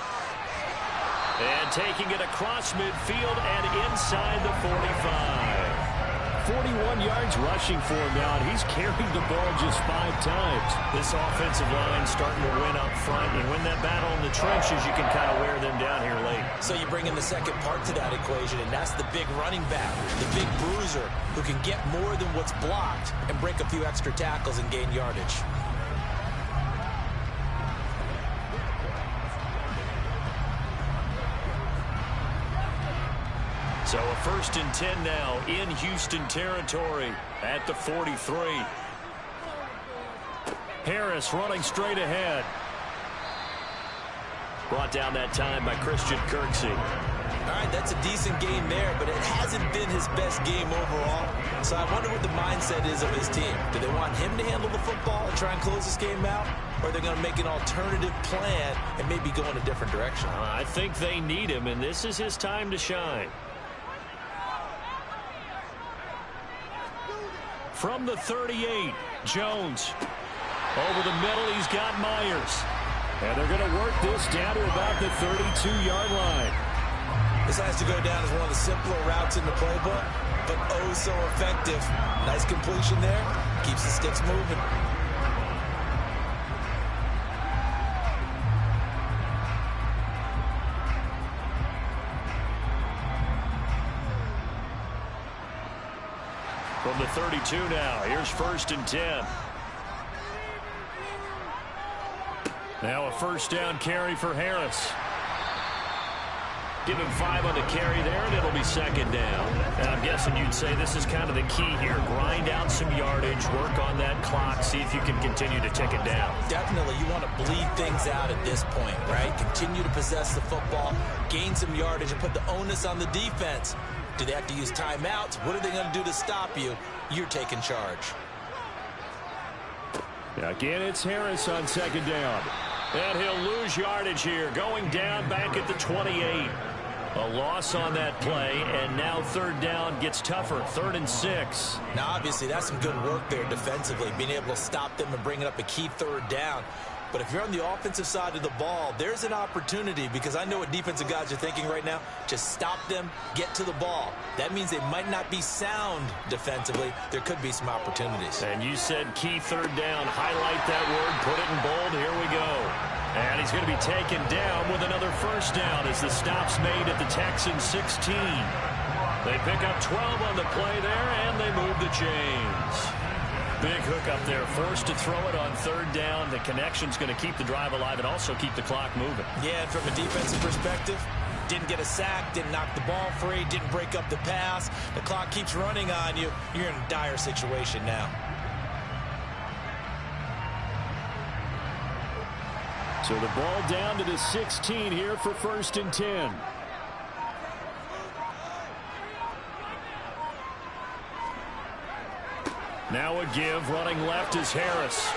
Speaker 2: And taking it across midfield and inside the 45. 41 yards rushing for him now, and he's carried the ball just 5 times.
Speaker 3: This offensive line starting to win up front. And win that battle in the trenches, you can kind of wear them down here late. So you bring in the second part to that equation, and that's the big running back, the big bruiser, who can get more than what's blocked and break a few extra tackles and gain yardage.
Speaker 2: So a 1st and 10 now in Houston territory at the 43. Harris running straight ahead. Brought down that time by Christian Kirksey.
Speaker 3: All right, that's a decent game there, but it hasn't been his best game overall. So I wonder what the mindset is of his team. Do they want him to handle the football and try and close this game out? Or are they going to make an alternative plan and maybe go in a different direction?
Speaker 2: I think they need him, and this is his time to shine. From the 38, Jones. Over the middle, he's got Myers. And they're going to work this down to about the 32-yard line.
Speaker 3: This has to go down as one of the simpler routes in the playbook, but oh so effective. Nice completion there. Keeps the sticks moving.
Speaker 2: From from the 32 now. Here's 1st and 10. Now a first down carry for Harris. Give him 5 on the carry there, and it'll be 2nd down. And I'm guessing you'd say this is kind of the key here. Grind out some yardage, work on that clock, see if you can continue to tick it down.
Speaker 3: Definitely, you want to bleed things out at this point, right? Continue to possess the football, gain some yardage, and put the onus on the defense. Do they have to use timeouts? What are they going to do to stop you? You're taking charge.
Speaker 2: Again, it's Harris on 2nd down. And he'll lose yardage here, going down back at the 28. A loss on that play, and now 3rd down gets tougher, 3rd and 6.
Speaker 3: Now, obviously, that's some good work there defensively, being able to stop them and bringing up a key 3rd down. But if you're on the offensive side of the ball, there's an opportunity, because I know what defensive guys are thinking right now. Just stop them, get to the ball. That means they might not be sound defensively. There could be some opportunities.
Speaker 2: And you said key 3rd down. Highlight that word, put it in bold. Here we go. And he's going to be taken down with another 1st down as the stop's made at the Texans 16. They pick up 12 on the play there, and they move the chains. Big hook up there, forced to throw it on 3rd down. The connection's going to keep the drive alive and also keep the clock moving.
Speaker 3: Yeah, and from a defensive perspective, didn't get a sack, didn't knock the ball free, didn't break up the pass. The clock keeps running on you. You're in a dire situation now.
Speaker 2: So the ball down to the 16 here for 1st and 10. Now a give, running left is Harris.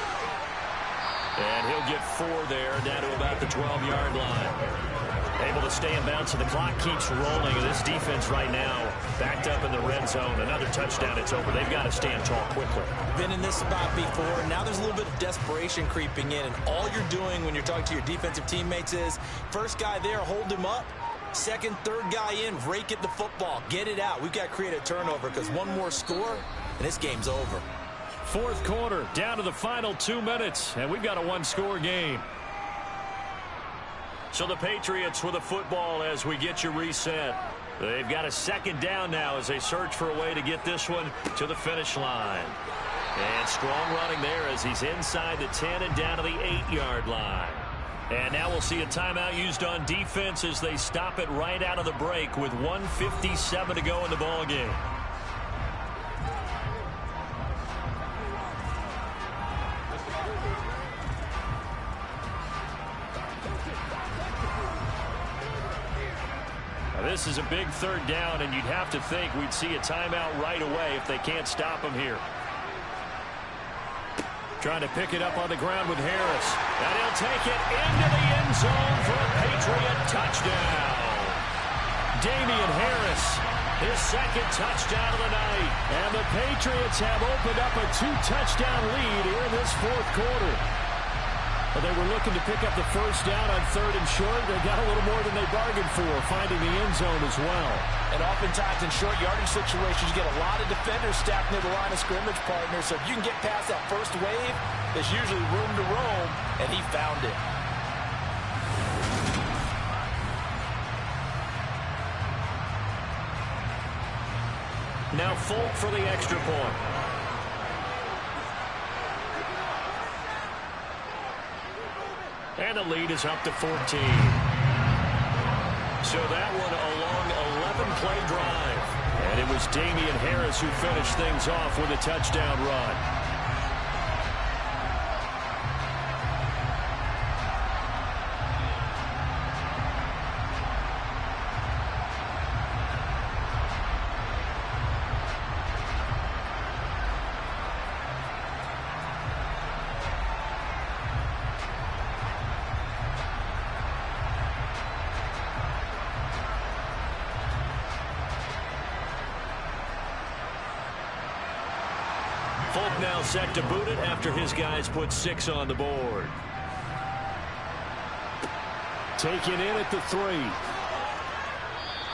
Speaker 2: And he'll get 4 there, down to about the 12-yard line. Able to stay in bounds, so the clock keeps rolling. This defense right now backed up in the red zone. Another touchdown, it's over. They've got to stand tall quickly.
Speaker 3: Been in this spot before. Now there's a little bit of desperation creeping in, and all you're doing when you're talking to your defensive teammates is, first guy there, hold him up. Second, third guy in, rake at the football. Get it out. We've got to create a turnover, because one more score, and this game's over.
Speaker 2: 4th quarter, down to the final 2 minutes, and we've got a 1-score game. So the Patriots with a football as we get you reset. They've got a 2nd down now as they search for a way to get this one to the finish line. And strong running there as he's inside the 10 and down to the 8-yard line. And now we'll see a timeout used on defense as they stop it right out of the break with 1:57 to go in the ballgame. This is a big 3rd down, and you'd have to think we'd see a timeout right away if they can't stop him here. Trying to pick it up on the ground with Harris. And he'll take it into the end zone for a Patriot touchdown. Damian Harris, his 2nd touchdown of the night. And the Patriots have opened up a 2-touchdown lead here in this 4th quarter. Well, they were looking to pick up the 1st down on 3rd and short. They got a little more than they bargained for, finding the end zone as well.
Speaker 3: And oftentimes in short yardage situations, you get a lot of defenders stacked near the line of scrimmage, partner. So if you can get past that first wave, there's usually room to roam, and he found it.
Speaker 2: Now Folk for the extra point. And the lead is up to 14. So that one a long 11-play drive. And it was Damian Harris who finished things off with a touchdown run. Folk now set to boot it after his guys put 6 on the board. Taken in at the 3.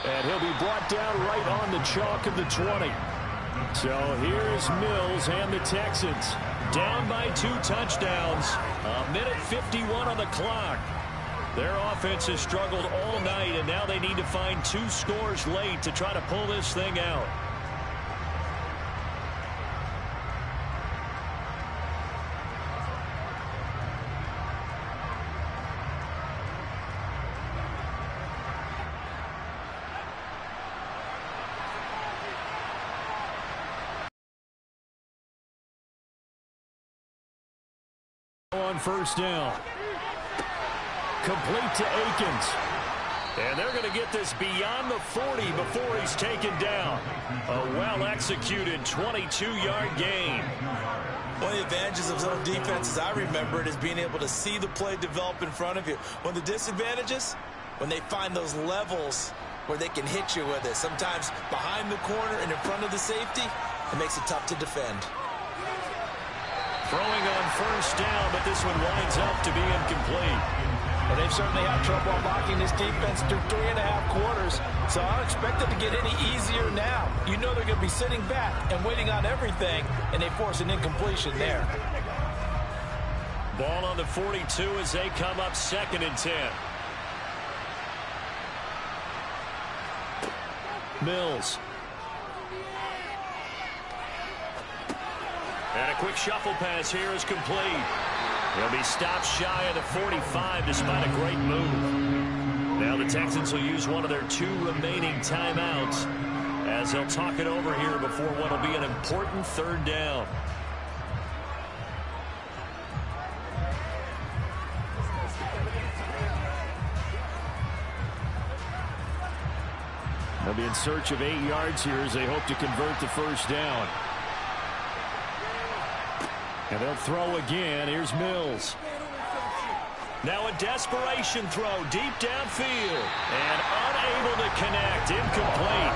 Speaker 2: And he'll be brought down right on the chalk of the 20. So here's Mills and the Texans. Down by 2 touchdowns. 1:51 on the clock. Their offense has struggled all night, and now they need to find 2 scores late to try to pull this thing out. on first down. Complete to Akins. And they're going to get this beyond the 40 before he's taken down. A well-executed 22-yard gain.
Speaker 3: One of the advantages of zone defense, as I remember it, is being able to see the play develop in front of you. One of the disadvantages, when they find those levels where they can hit you with it, sometimes behind the corner and in front of the safety, it makes it tough to defend.
Speaker 2: Throwing on first down, but this one winds up to be incomplete.
Speaker 3: And they've certainly had trouble unlocking this defense through 3.5 quarters, so I don't expect it to get any easier now. You know they're going to be sitting back and waiting on everything, and they force an incompletion there.
Speaker 2: Ball on the 42 as they come up 2nd and 10. Mills. And a quick shuffle pass here is complete. He'll be stopped shy of the 45 despite a great move. Now the Texans will use one of their 2 remaining timeouts as they'll talk it over here before what will be an important 3rd down. They'll be in search of 8 yards here as they hope to convert the first down. And they'll throw again. Here's Mills. Now a desperation throw deep downfield. And unable to connect. Incomplete.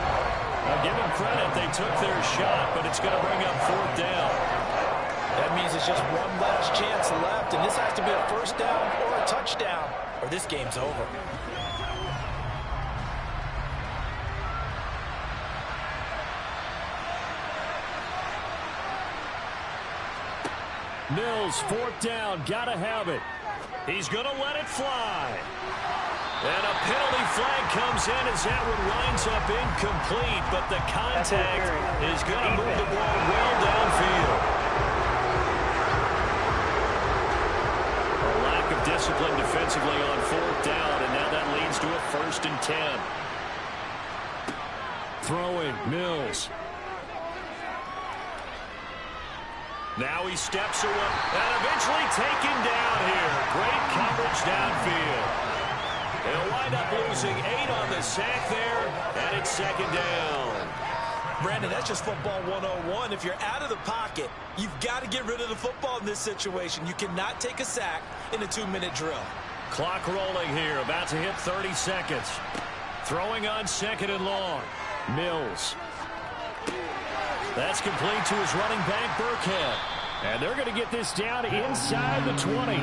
Speaker 2: Now give them credit. They took their shot, but it's going to bring up 4th down.
Speaker 3: That means it's just one last chance left, and this has to be a first down or a touchdown, or this game's over.
Speaker 2: Mills, 4th down, gotta have it. He's gonna let it fly. And a penalty flag comes in as that one winds up incomplete, but the contact is gonna move the ball well downfield. A lack of discipline defensively on 4th down, and now that leads to a 1st and 10. Throwing, Mills. Now he steps away and eventually taken down here. Great coverage downfield. They'll wind up losing 8 on the sack there, and it's 2nd down.
Speaker 3: Brandon, that's just football 101. If you're out of the pocket, you've got to get rid of the football in this situation. You cannot take a sack in a 2-minute drill.
Speaker 2: Clock rolling here, about to hit 30 seconds. Throwing on 2nd and long. Mills. That's complete to his running back, Burkhead. And they're going to get this down inside the 20.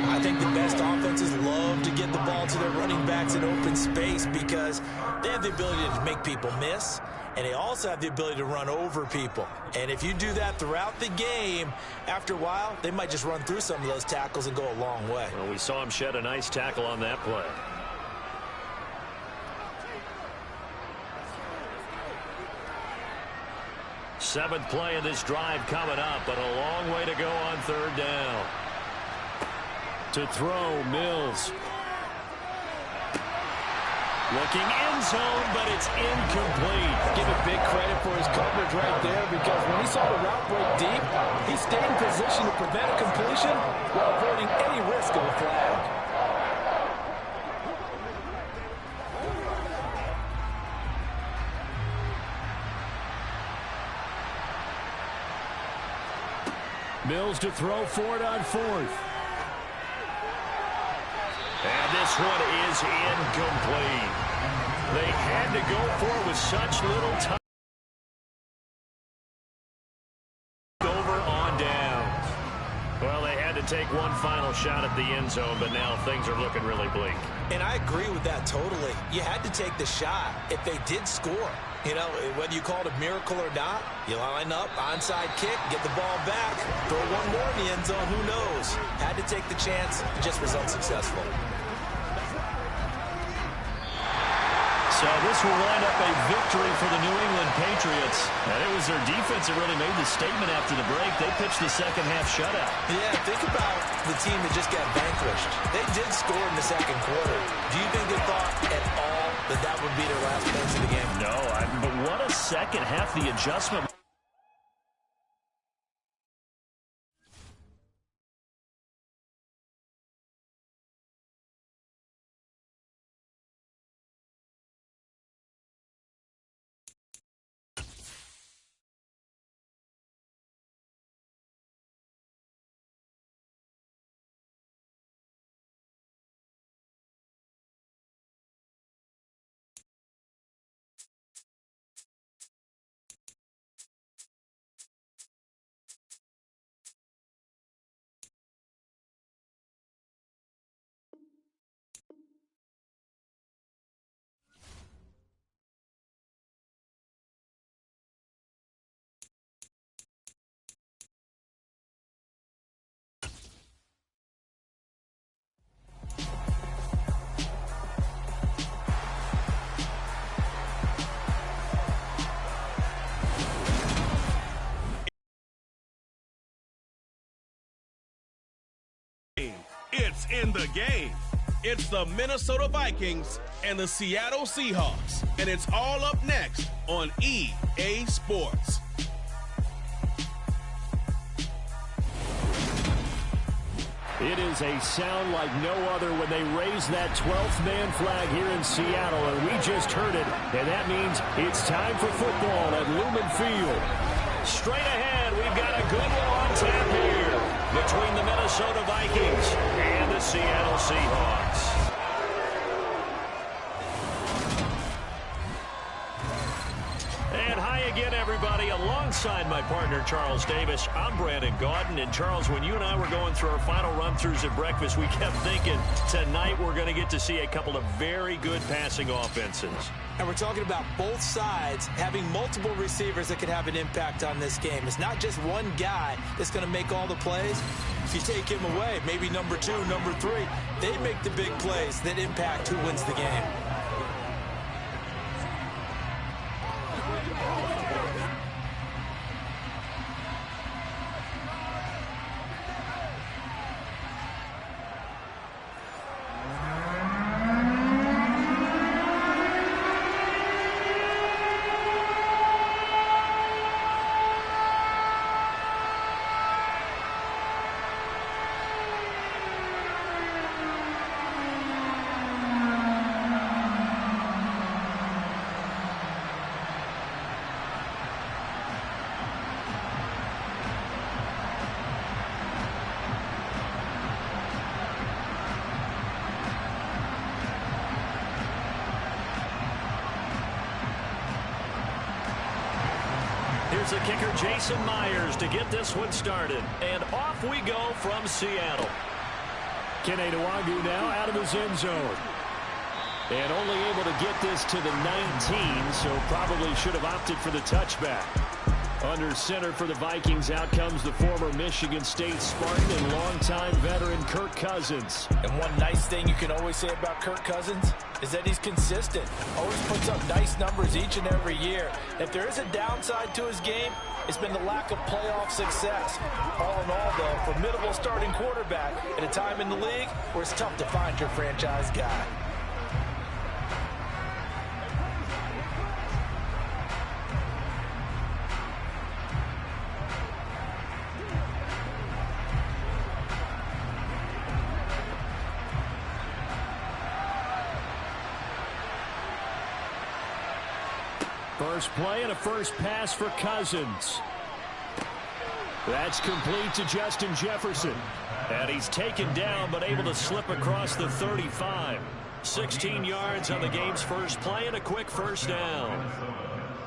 Speaker 3: I think the best offenses love to get the ball to their running backs in open space because they have the ability to make people miss, and they also have the ability to run over people. And if you do that throughout the game, after a while, they might just run through some of those tackles and go a long way.
Speaker 2: Well, we saw him shed a nice tackle on that play. Seventh play of this drive coming up, but a long way to go on 3rd down. To throw, Mills. Looking end zone, but it's incomplete.
Speaker 3: Give it big credit for his coverage right there because when he saw the route break deep, he stayed in position to prevent a completion while avoiding any risk of a flag.
Speaker 2: Mills to throw for it on 4th. And this one is incomplete. They had to go for it with such little time. Over on downs. Well, they had to take one final shot at the end zone, but now things are looking really bleak.
Speaker 3: And I agree with that totally. You had to take the shot if they did score. You know, whether you call it a miracle or not, you line up, onside kick, get the ball back, throw one more in the end zone, who knows? Had to take the chance, just was unsuccessful.
Speaker 2: So this will wind up a victory for the New England Patriots. And it was their defense that really made the statement after the break. They pitched the second half shutout.
Speaker 3: Yeah, think about the team that just got vanquished. They did score in the 2nd quarter. Do you think they thought at all that that would be their last points of the game?
Speaker 2: No, but what a second half, the adjustment.
Speaker 1: It's in the game. It's the Minnesota Vikings and the Seattle Seahawks, and it's all up next on EA Sports.
Speaker 2: It is a sound like no other when they raise that 12th man flag here in Seattle, and we just heard it, and that means it's time for football at Lumen Field. Straight ahead, we've got a good one on tap here between the Minnesota Vikings and the Seattle Seahawks. And hi again, everybody. Alongside my partner, Charles Davis, I'm Brandon Gaudin. And, Charles, when you and I were going through our final run-throughs at breakfast, we kept thinking tonight we're going to get to see a couple of very good passing offenses.
Speaker 3: And we're talking about both sides having multiple receivers that could have an impact on this game. It's not just one guy that's going to make all the plays. If you take him away, maybe number 2, number 3, they make the big plays that impact who wins the game.
Speaker 2: Here's the kicker, Jason Myers, to get this one started. And off we go from Seattle. Kene Nwangwu now out of his end zone. And only able to get this to the 19, so probably should have opted for the touchback. Under center for the Vikings, out comes the former Michigan State Spartan and longtime veteran Kirk Cousins.
Speaker 3: And one nice thing you can always say about Kirk Cousins is that he's consistent. Always puts up nice numbers each and every year. If there is a downside to his game, it's been the lack of playoff success. All in all, though, formidable starting quarterback at a time in the league where it's tough to find your franchise guy.
Speaker 2: First play and a first pass for Cousins. That's complete to Justin Jefferson. And he's taken down but able to slip across the 35. 16 yards on the game's first play and a quick first down.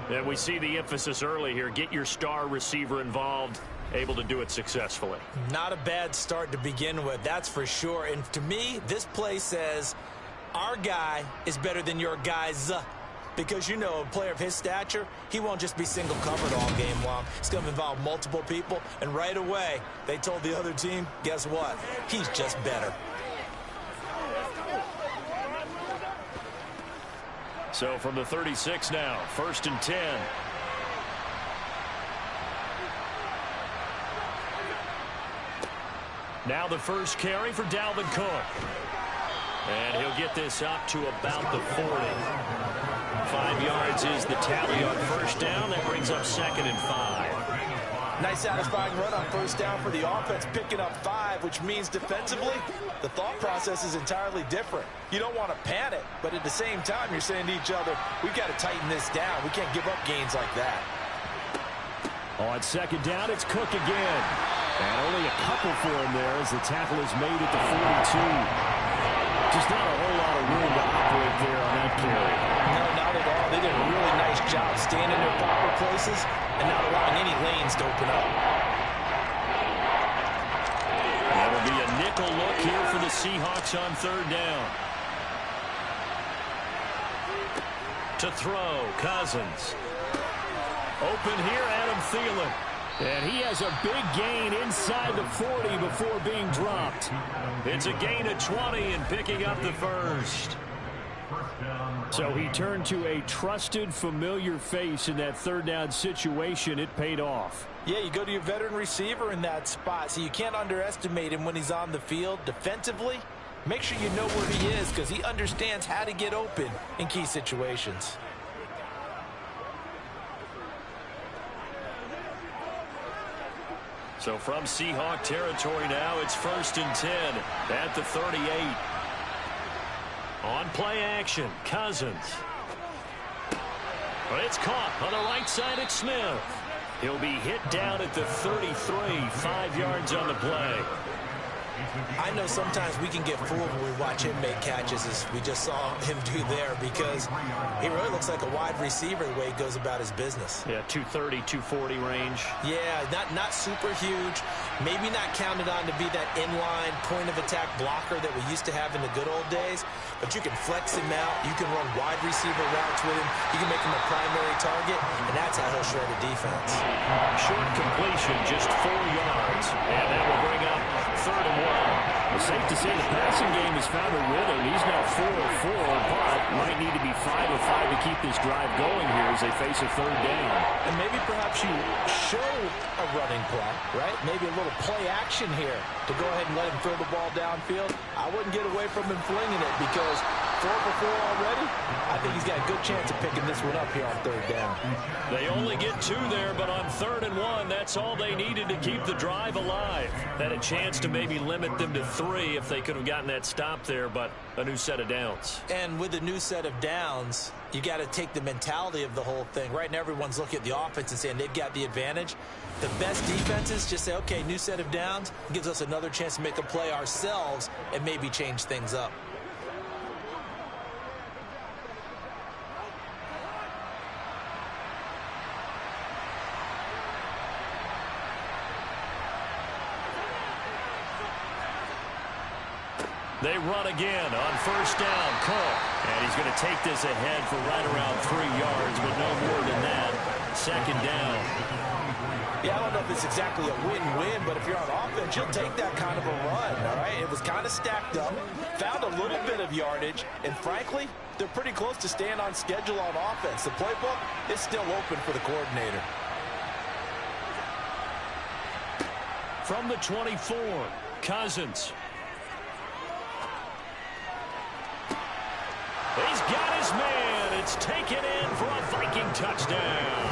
Speaker 2: And we see the emphasis early here. Get your star receiver involved. Able to do it successfully.
Speaker 3: Not a bad start to begin with, that's for sure. And to me, this play says our guy is better than your guy's. Because, you know, a player of his stature, he won't just be single covered all game long. It's going to involve multiple people. And right away, they told the other team, guess what? He's just better.
Speaker 2: So from the 36 now, 1st and 10. Now the first carry for Dalvin Cook. And he'll get this up to about the 40. 5 yards is the tally on first down. That brings up 2nd and 5.
Speaker 3: Nice satisfying run on first down for the offense, picking up 5, which means defensively, the thought process is entirely different. You don't want to panic, but at the same time, you're saying to each other, we've got to tighten this down. We can't give up gains like that.
Speaker 2: On 2nd down, it's Cook again. And only a couple for him there as the tackle is made at the 42. Just not a whole lot of room to operate there on that carry.
Speaker 3: No, not at all. They did a really nice job staying in their proper places and not allowing any lanes to open up.
Speaker 2: That'll be a nickel look here for the Seahawks on 3rd down. To throw, Cousins. Open here, Adam Thielen. And he has a big gain inside the 40 before being dropped. It's a gain of 20 and picking up the first. So he turned to a trusted, familiar face in that 3rd down situation. It paid off.
Speaker 3: Yeah, you go to your veteran receiver in that spot, so you can't underestimate him when he's on the field. Defensively, make sure you know where he is because he understands how to get open in key situations.
Speaker 2: So from Seahawk territory now, it's 1st and 10 at the 38. On play action, Cousins. But it's caught on the right side at Smith. He'll be hit down at the 33, 5 yards on the play.
Speaker 3: I know sometimes we can get fooled when we watch him make catches, as we just saw him do there, because he really looks like a wide receiver the way he goes about his business.
Speaker 2: Yeah, 230, 240 range.
Speaker 3: Yeah, not super huge. Maybe not counted on to be that inline point-of-attack blocker that we used to have in the good old days, but you can flex him out. You can run wide receiver routes with him. You can make him a primary target, and that's how he'll shred a defense.
Speaker 2: Short completion, just 4 yards, and that will bring up 3rd and 1. It's safe to say the passing game has found a rhythm. He's now 4 of 4, but might need to be 5 of 5 to keep this drive going here as they face a 3rd down.
Speaker 3: And maybe perhaps you show a running play, right? Maybe a little play action here to go ahead and let him throw the ball downfield. I wouldn't get away from him flinging it because 4 for 4 already. I think he's got a good chance of picking this one up here on 3rd down.
Speaker 2: They only get 2 there, but on 3rd and 1, that's all they needed to keep the drive alive. Had a chance to maybe limit them to 3 if they could have gotten that stop there, but a new set of downs.
Speaker 3: And with a new set of downs, you got to take the mentality of the whole thing. Right now, everyone's looking at the offense and saying they've got the advantage. The best defenses just say, okay, new set of downs, gives us another chance to make a play ourselves and maybe change things up.
Speaker 2: They run again on 1st down. Cook. And he's going to take this ahead for right around 3 yards, but no more than that. 2nd down.
Speaker 3: Yeah, I don't know if it's exactly a win-win, but if you're on offense, you'll take that kind of a run, all right? It was kind of stacked up, found a little bit of yardage, and frankly, they're pretty close to staying on schedule on offense. The playbook is still open for the coordinator.
Speaker 2: From the 24, Cousins. He's got his man. It's taken in for a Viking touchdown.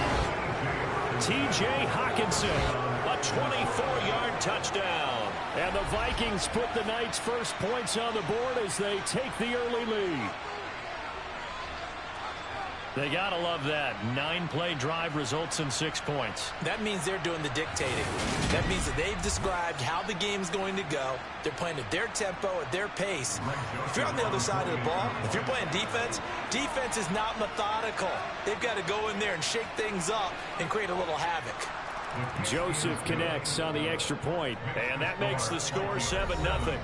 Speaker 2: T.J. Hawkinson, a 24-yard touchdown. And the Vikings put the Knights' first points on the board as they take the early lead. They got to love that. 9-play drive results in 6 points.
Speaker 3: That means they're doing the dictating. That means that they've described how the game's going to go. They're playing at their tempo, at their pace. If you're on the other side of the ball, if you're playing defense, defense is not methodical. They've got to go in there and shake things up and create a little havoc.
Speaker 2: Joseph connects on the extra point, and that makes the score 7-0.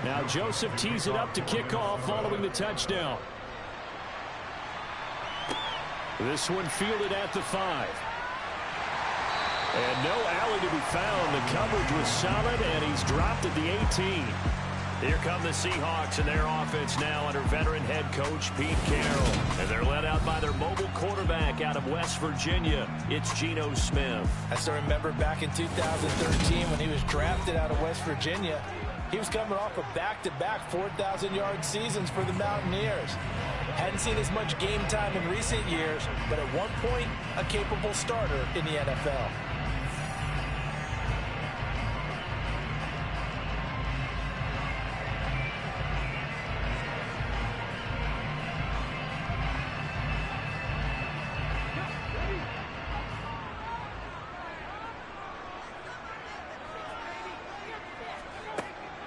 Speaker 2: Now Joseph tees it up to kick off following the touchdown. This one fielded at the 5. And no alley to be found. The coverage was solid, and he's dropped at the 18. Here come the Seahawks and their offense now under veteran head coach Pete Carroll. And they're led out by their mobile quarterback out of West Virginia. It's Geno Smith.
Speaker 3: I still remember back in 2013 when he was drafted out of West Virginia. He was coming off of back-to-back 4,000-yard seasons for the Mountaineers. Hadn't seen as much game time in recent years, but at one point, a capable starter in the NFL.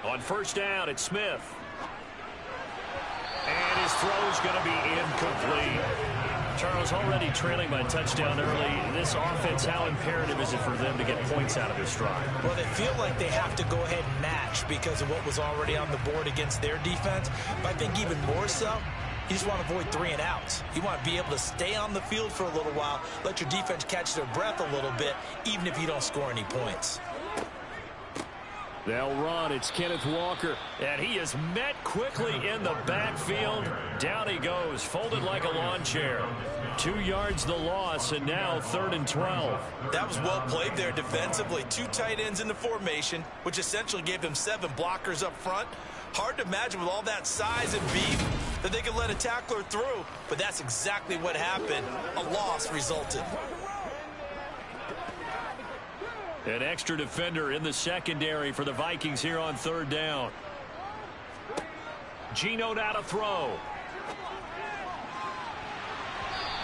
Speaker 2: On 1st down, it's Smith. And his throw's going to be incomplete. Charles, already trailing by a touchdown early. This offense, how imperative is it for them to get points out of this drive?
Speaker 3: Well, they feel like they have to go ahead and match because of what was already on the board against their defense. But I think even more so, you just want to avoid 3 and outs. You want to be able to stay on the field for a little while, let your defense catch their breath a little bit, even if you don't score any points.
Speaker 2: They'll run. It's Kenneth Walker. And he is met quickly in the backfield. Down he goes, folded like a lawn chair. 2 yards the loss, and now 3rd and 12.
Speaker 3: That was well played there defensively. 2 tight ends in the formation, which essentially gave them 7 blockers up front. Hard to imagine with all that size and beef that they could let a tackler through, but that's exactly what happened. A loss resulted.
Speaker 2: An extra defender in the secondary for the Vikings here on 3rd down. Geno now to throw.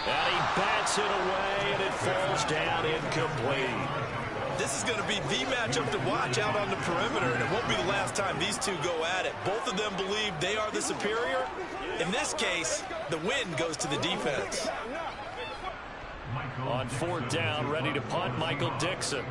Speaker 2: And he bats it away, and it falls down incomplete.
Speaker 3: This is going to be the matchup to watch out on the perimeter, and it won't be the last time these two go at it. Both of them believe they are the superior. In this case, the win goes to the defense.
Speaker 2: On 4th down, ready to punt, Michael Dixon.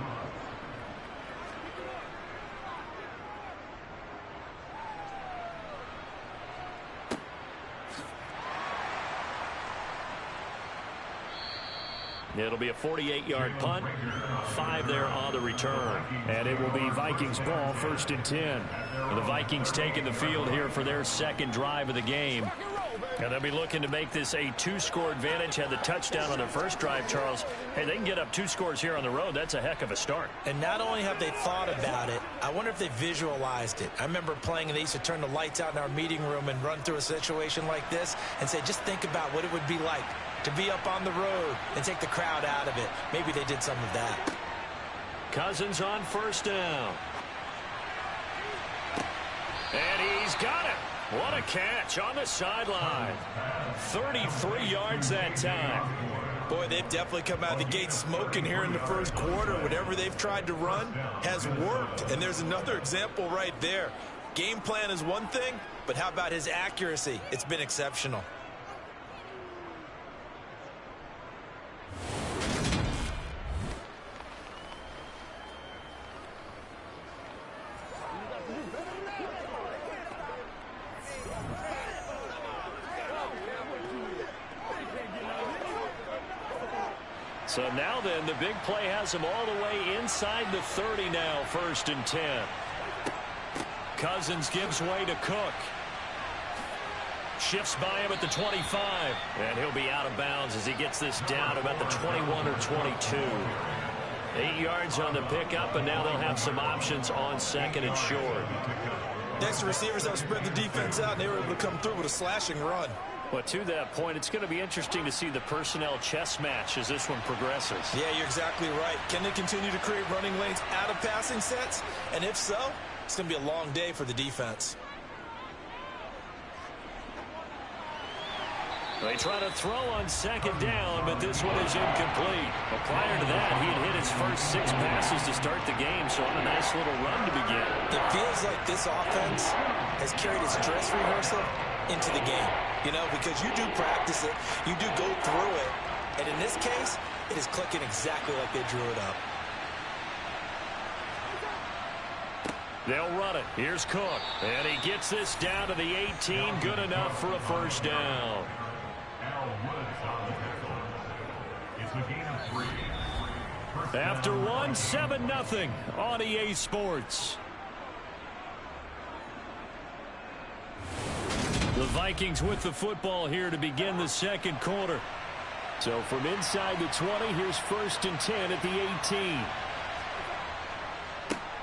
Speaker 2: It'll be a 48-yard punt, 5 there on the return. And it will be Vikings ball, 1st and 10. The Vikings taking the field here for their 2nd drive of the game. And they'll be looking to make this a 2-score advantage. Had the touchdown on their first drive, Charles. Hey, they can get up 2 scores here on the road. That's a heck of a start.
Speaker 3: And not only have they thought about it, I wonder if they visualized it. I remember playing, and they used to turn the lights out in our meeting room and run through a situation like this and say, just think about what it would be like to be up on the road and take the crowd out of it. Maybe they did some of that.
Speaker 2: Cousins on 1st down. And he's got it. What a catch on the sideline. 33 yards that time.
Speaker 3: Boy, they've definitely come out of the gate smoking here in the 1st quarter. Whatever they've tried to run has worked. And there's another example right there. Game plan is one thing, but how about his accuracy? It's been exceptional.
Speaker 2: So now then, the big play has him all the way inside the 30 now, 1st and 10. Cousins gives way to Cook. Shifts by him at the 25. And he'll be out of bounds as he gets this down about the 21 or 22. 8 yards on the pickup, and now they'll have some options on 2nd and short.
Speaker 3: Next, the receivers have spread the defense out, and they were able to come through with a slashing run.
Speaker 2: Well, to that point, it's going to be interesting to see the personnel chess match as this one progresses.
Speaker 3: Yeah, you're exactly right. Can they continue to create running lanes out of passing sets? And if so, it's going to be a long day for the defense.
Speaker 2: They try to throw on 2nd down, but this one is incomplete. Well, prior to that, he had hit his first 6 passes to start the game, so on a nice little run to begin.
Speaker 3: It feels like this offense has carried its dress rehearsal into the game, you know, because you do practice it, you do go through it, and in this case, it is clicking exactly like they drew it up.
Speaker 2: They'll run it. Here's Cook, and he gets this down to the 18, good enough for a 1st down. After one, 7-0 on EA Sports. The Vikings with the football here to begin the 2nd quarter. So from inside the 20, here's 1st and 10 at the 18.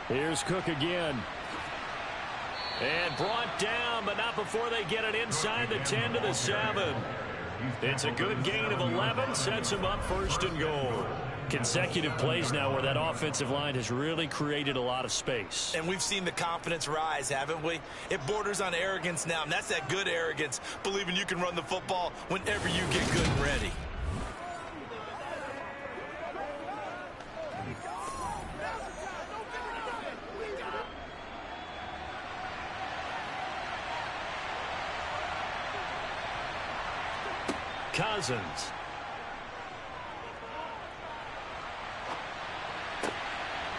Speaker 2: Here's Cook again. And brought down, but not before they get it inside the 10 to the 7. It's a good gain of 11, sets him up 1st and goal. Consecutive plays now where that offensive line has really created a lot of space.
Speaker 3: And we've seen the confidence rise, haven't we? It borders on arrogance now, and that's that good arrogance, believing you can run the football whenever you get good and ready.
Speaker 2: Cousins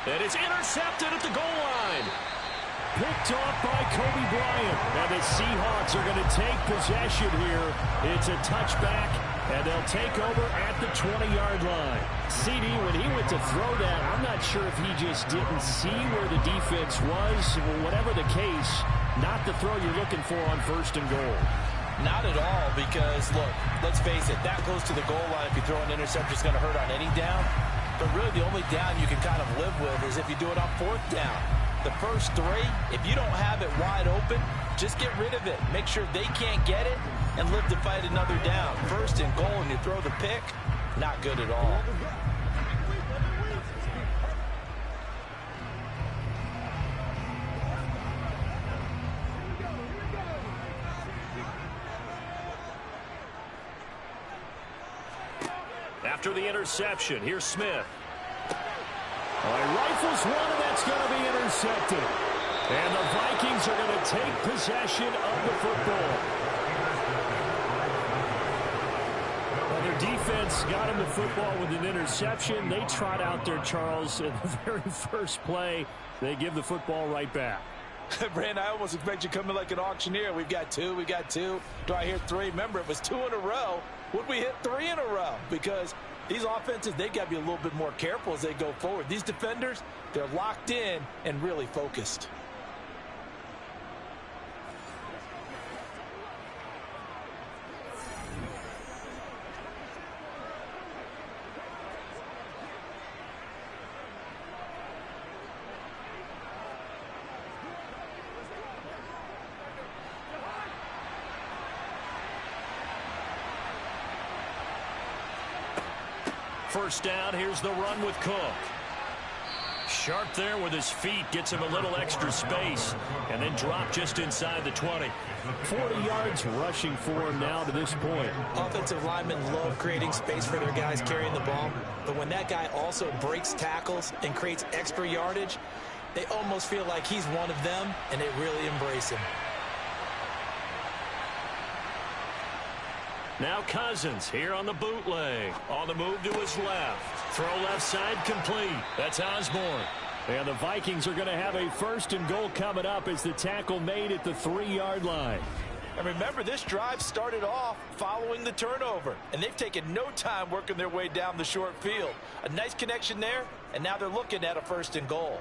Speaker 2: And it's intercepted at the goal line. Picked off by Kobe Bryant. And the Seahawks are going to take possession here. It's a touchback, and they'll take over at the 20-yard line. CD, when he went to throw that, I'm not sure if he just didn't see where the defense was. Whatever the case, not the throw you're looking for on 1st and goal.
Speaker 3: Not at all, because, look, let's face it, that close to the goal line, if you throw an interception, it's going to hurt on any down. But really, the only down you can kind of live with is if you do it on 4th down. The first 3, if you don't have it wide open, just get rid of it. Make sure they can't get it and live to fight another down. 1st and goal, and you throw the pick, not good at all.
Speaker 2: After the interception, here's Smith. Rifles one, and that's going to be intercepted. And the Vikings are going to take possession of the football. Well, their defense got him the football with an interception. They trot out there, Charles, in the very first play. They give the football right back.
Speaker 3: Brand, I almost expect you to come in like an auctioneer. We've got 2, we got 2. Do I hear 3? Remember, it was 2 in a row. Would we hit 3 in a row? Because these offenses, they got to be a little bit more careful as they go forward. These defenders, they're locked in and really focused.
Speaker 2: First down, here's the run with Cook. Sharp there with his feet, gets him a little extra space, and then drop just inside the 20. 40 yards rushing for him now to this point.
Speaker 3: Offensive linemen love creating space for their guys carrying the ball, but when that guy also breaks tackles and creates extra yardage, they almost feel like he's one of them, and they really embrace him.
Speaker 2: Now Cousins here on the bootleg. On the move to his left. Throw left side complete. That's Osborne. And the Vikings are going to have a 1st and goal coming up as the tackle made at the 3-yard line.
Speaker 3: And remember, this drive started off following the turnover. And they've taken no time working their way down the short field. A nice connection there, and now they're looking at a 1st and goal.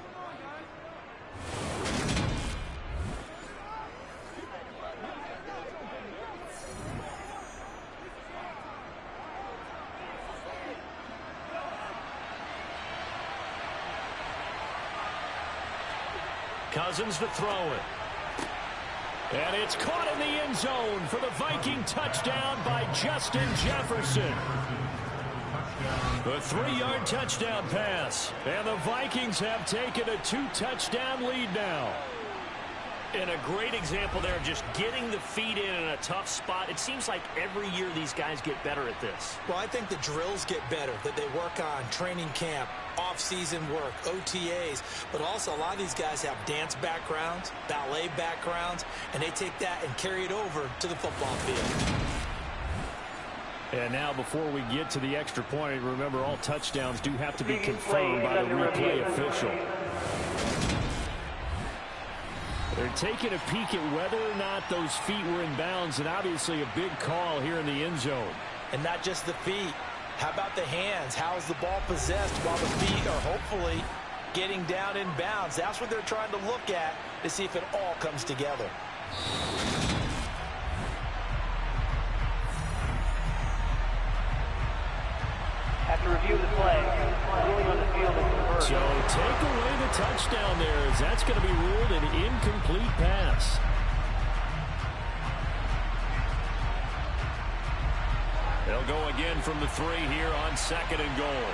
Speaker 2: Cousins to throw it. And it's caught in the end zone for the Viking touchdown by Justin Jefferson. The 3-yard touchdown pass. And the Vikings have taken a 2-touchdown lead now.
Speaker 7: And a great example there of just getting the feet in a tough spot. It seems like every year these guys get better at this.
Speaker 3: Well, I think the drills get better that they work on, training camp, off-season work, OTAs. But also a lot of these guys have dance backgrounds, ballet backgrounds, and they take that and carry it over to the football field.
Speaker 2: And now before we get to the extra point, remember all touchdowns do have to be confirmed by the replay official. They're taking a peek at whether or not those feet were in bounds, and obviously a big call here in the end zone.
Speaker 3: And not just the feet. How about the hands? How is the ball possessed while the feet are hopefully getting down in bounds? That's what they're trying to look at to see if it all comes together.
Speaker 4: After review of the play, ruling on the field is reversed.
Speaker 2: So take away the touchdown there, as that's going to be ruled an incomplete pass. They'll go again from the 3 here on 2nd and goal.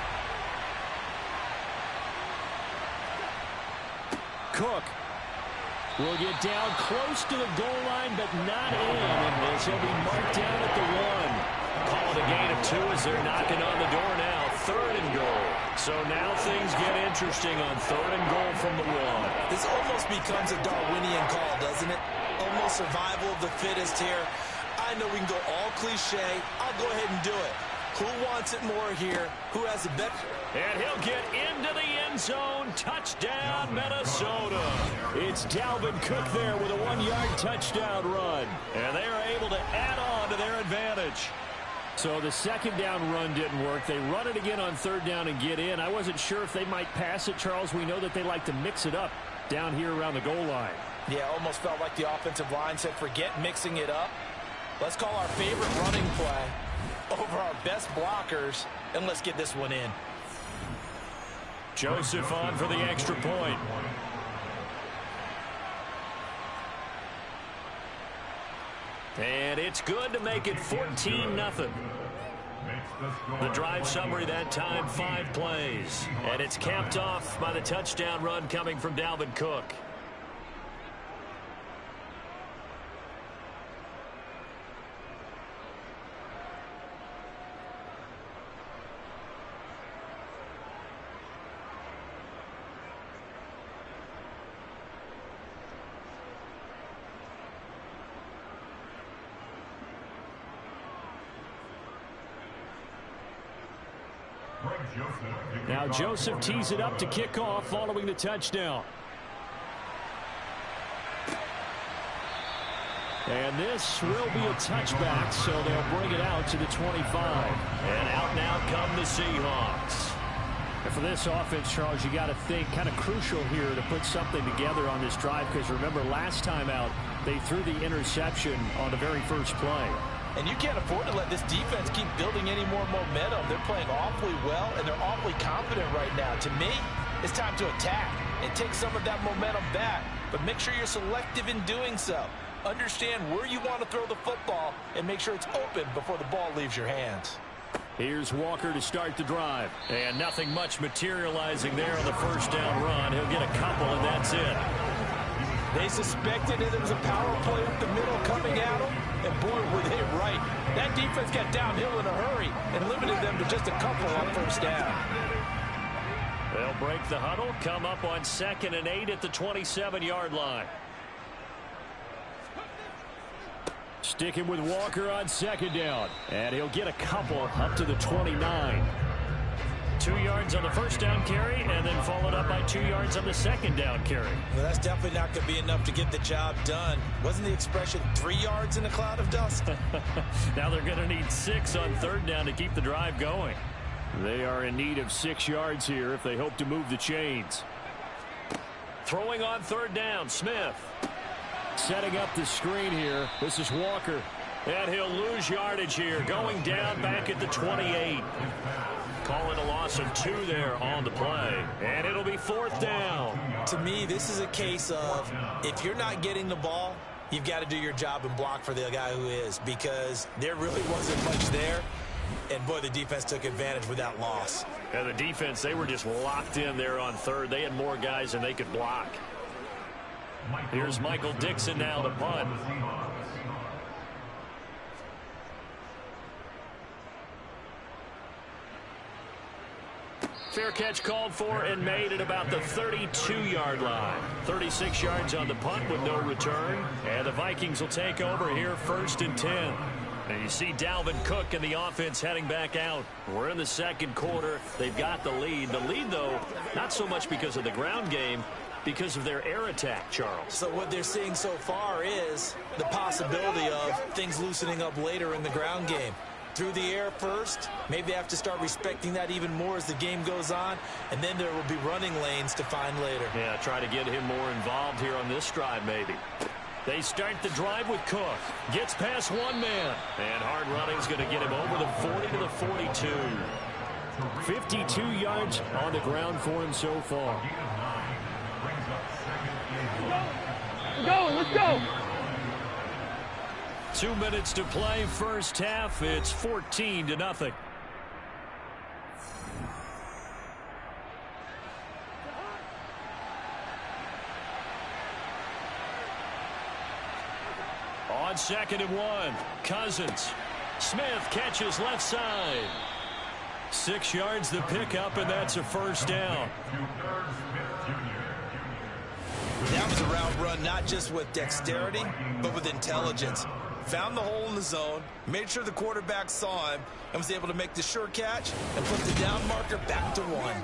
Speaker 2: Cook will get down close to the goal line, but not in, as he'll be marked down at the 1. Call it a gain of 2 as they're knocking on the door now. 3rd and goal. So now things get interesting on 3rd and goal from the 1.
Speaker 3: This almost becomes a Darwinian call, doesn't it? Almost survival of the fittest here. I know we can go all cliche. I'll go ahead and do it. Who wants it more here? Who has the better?
Speaker 2: And he'll get into the end zone end. Touchdown, Minnesota. It's Dalvin Cook there with a 1-yard touchdown run. And they are able to add on to their advantage. So the second down run didn't work. They run it again on third down and get in. I wasn't sure if they might pass it, Charles. We know that they like to mix it up down here around the goal line.
Speaker 3: Yeah, almost felt like the offensive line said, forget mixing it up. Let's call our favorite running play over our best blockers, and let's get this one in.
Speaker 2: Joseph on for the extra point. And it's good to make it 14-0. The drive summary that time, 5 plays. And it's capped off by the touchdown run coming from Dalvin Cook. Now Joseph tees it up to kick off following the touchdown. And this will be a touchback, so they'll bring it out to the 25. And out now come the Seahawks. And for this offense, Charles, you got to think kind of crucial here to put something together on this drive, because remember last time out they threw the interception on the very first play.
Speaker 3: And you can't afford to let this defense keep building any more momentum. They're playing awfully well, and they're awfully confident right now. To me, it's time to attack and take some of that momentum back. But make sure you're selective in doing so. Understand where you want to throw the football and make sure it's open before the ball leaves your hands.
Speaker 2: Here's Walker to start the drive. And nothing much materializing there on the first down run. He'll get a couple, and that's it.
Speaker 3: They suspected that it was a power play up the middle coming at them, and boy, were they right. That defense got downhill in a hurry and limited them to just a couple on first down.
Speaker 2: They'll break the huddle, come up on 2nd and 8 at the 27-yard line. Sticking with Walker on 2nd down, and he'll get a couple up to the 29. 2 yards on the first down carry, and then followed up by 2 yards on the second down carry.
Speaker 3: Well, that's definitely not going to be enough to get the job done. Wasn't the expression 3 yards in a cloud of dust?
Speaker 2: Now they're going to need 6 on third down to keep the drive going. They are in need of 6 yards here if they hope to move the chains. Throwing on third down, Smith. Setting up the screen here. This is Walker. And he'll lose yardage here, going down back at the 28. Calling a loss of 2 there on the play. And it'll be 4th down.
Speaker 3: To me, this is a case of if you're not getting the ball, you've got to do your job and block for the guy who is, because there really wasn't much there. And, boy, the defense took advantage with that loss.
Speaker 2: And the defense, they were just locked in there on third. They had more guys than they could block. Here's Michael Dixon now to punt. Fair catch called for and made at about the 32-yard line. 36 yards on the punt with no return. And the Vikings will take over here 1st and 10. And you see Dalvin Cook and the offense heading back out. We're in the second quarter. They've got the lead. The lead, though, not so much because of the ground game, because of their air attack, Charles.
Speaker 3: So what they're seeing so far is the possibility of things loosening up later in the ground game. Through the air first, maybe they have to start respecting that even more as the game goes on, and then there will be running lanes to find later.
Speaker 2: Yeah, try to get him more involved here on this drive, maybe. They start the drive with Cook. Gets past one man. And hard running's going to get him over the 40 to the 42. 52 yards on the ground for him so far.
Speaker 4: Let's go.
Speaker 2: 2 minutes to play first half. It's 14-0. On 2nd and 1, Cousins. Smith catches left side. 6 yards the pickup, and that's a first down.
Speaker 3: That was a route run not just with dexterity, but with intelligence. Found the hole in the zone, made sure the quarterback saw him, and was able to make the sure catch and put the down marker back to 1.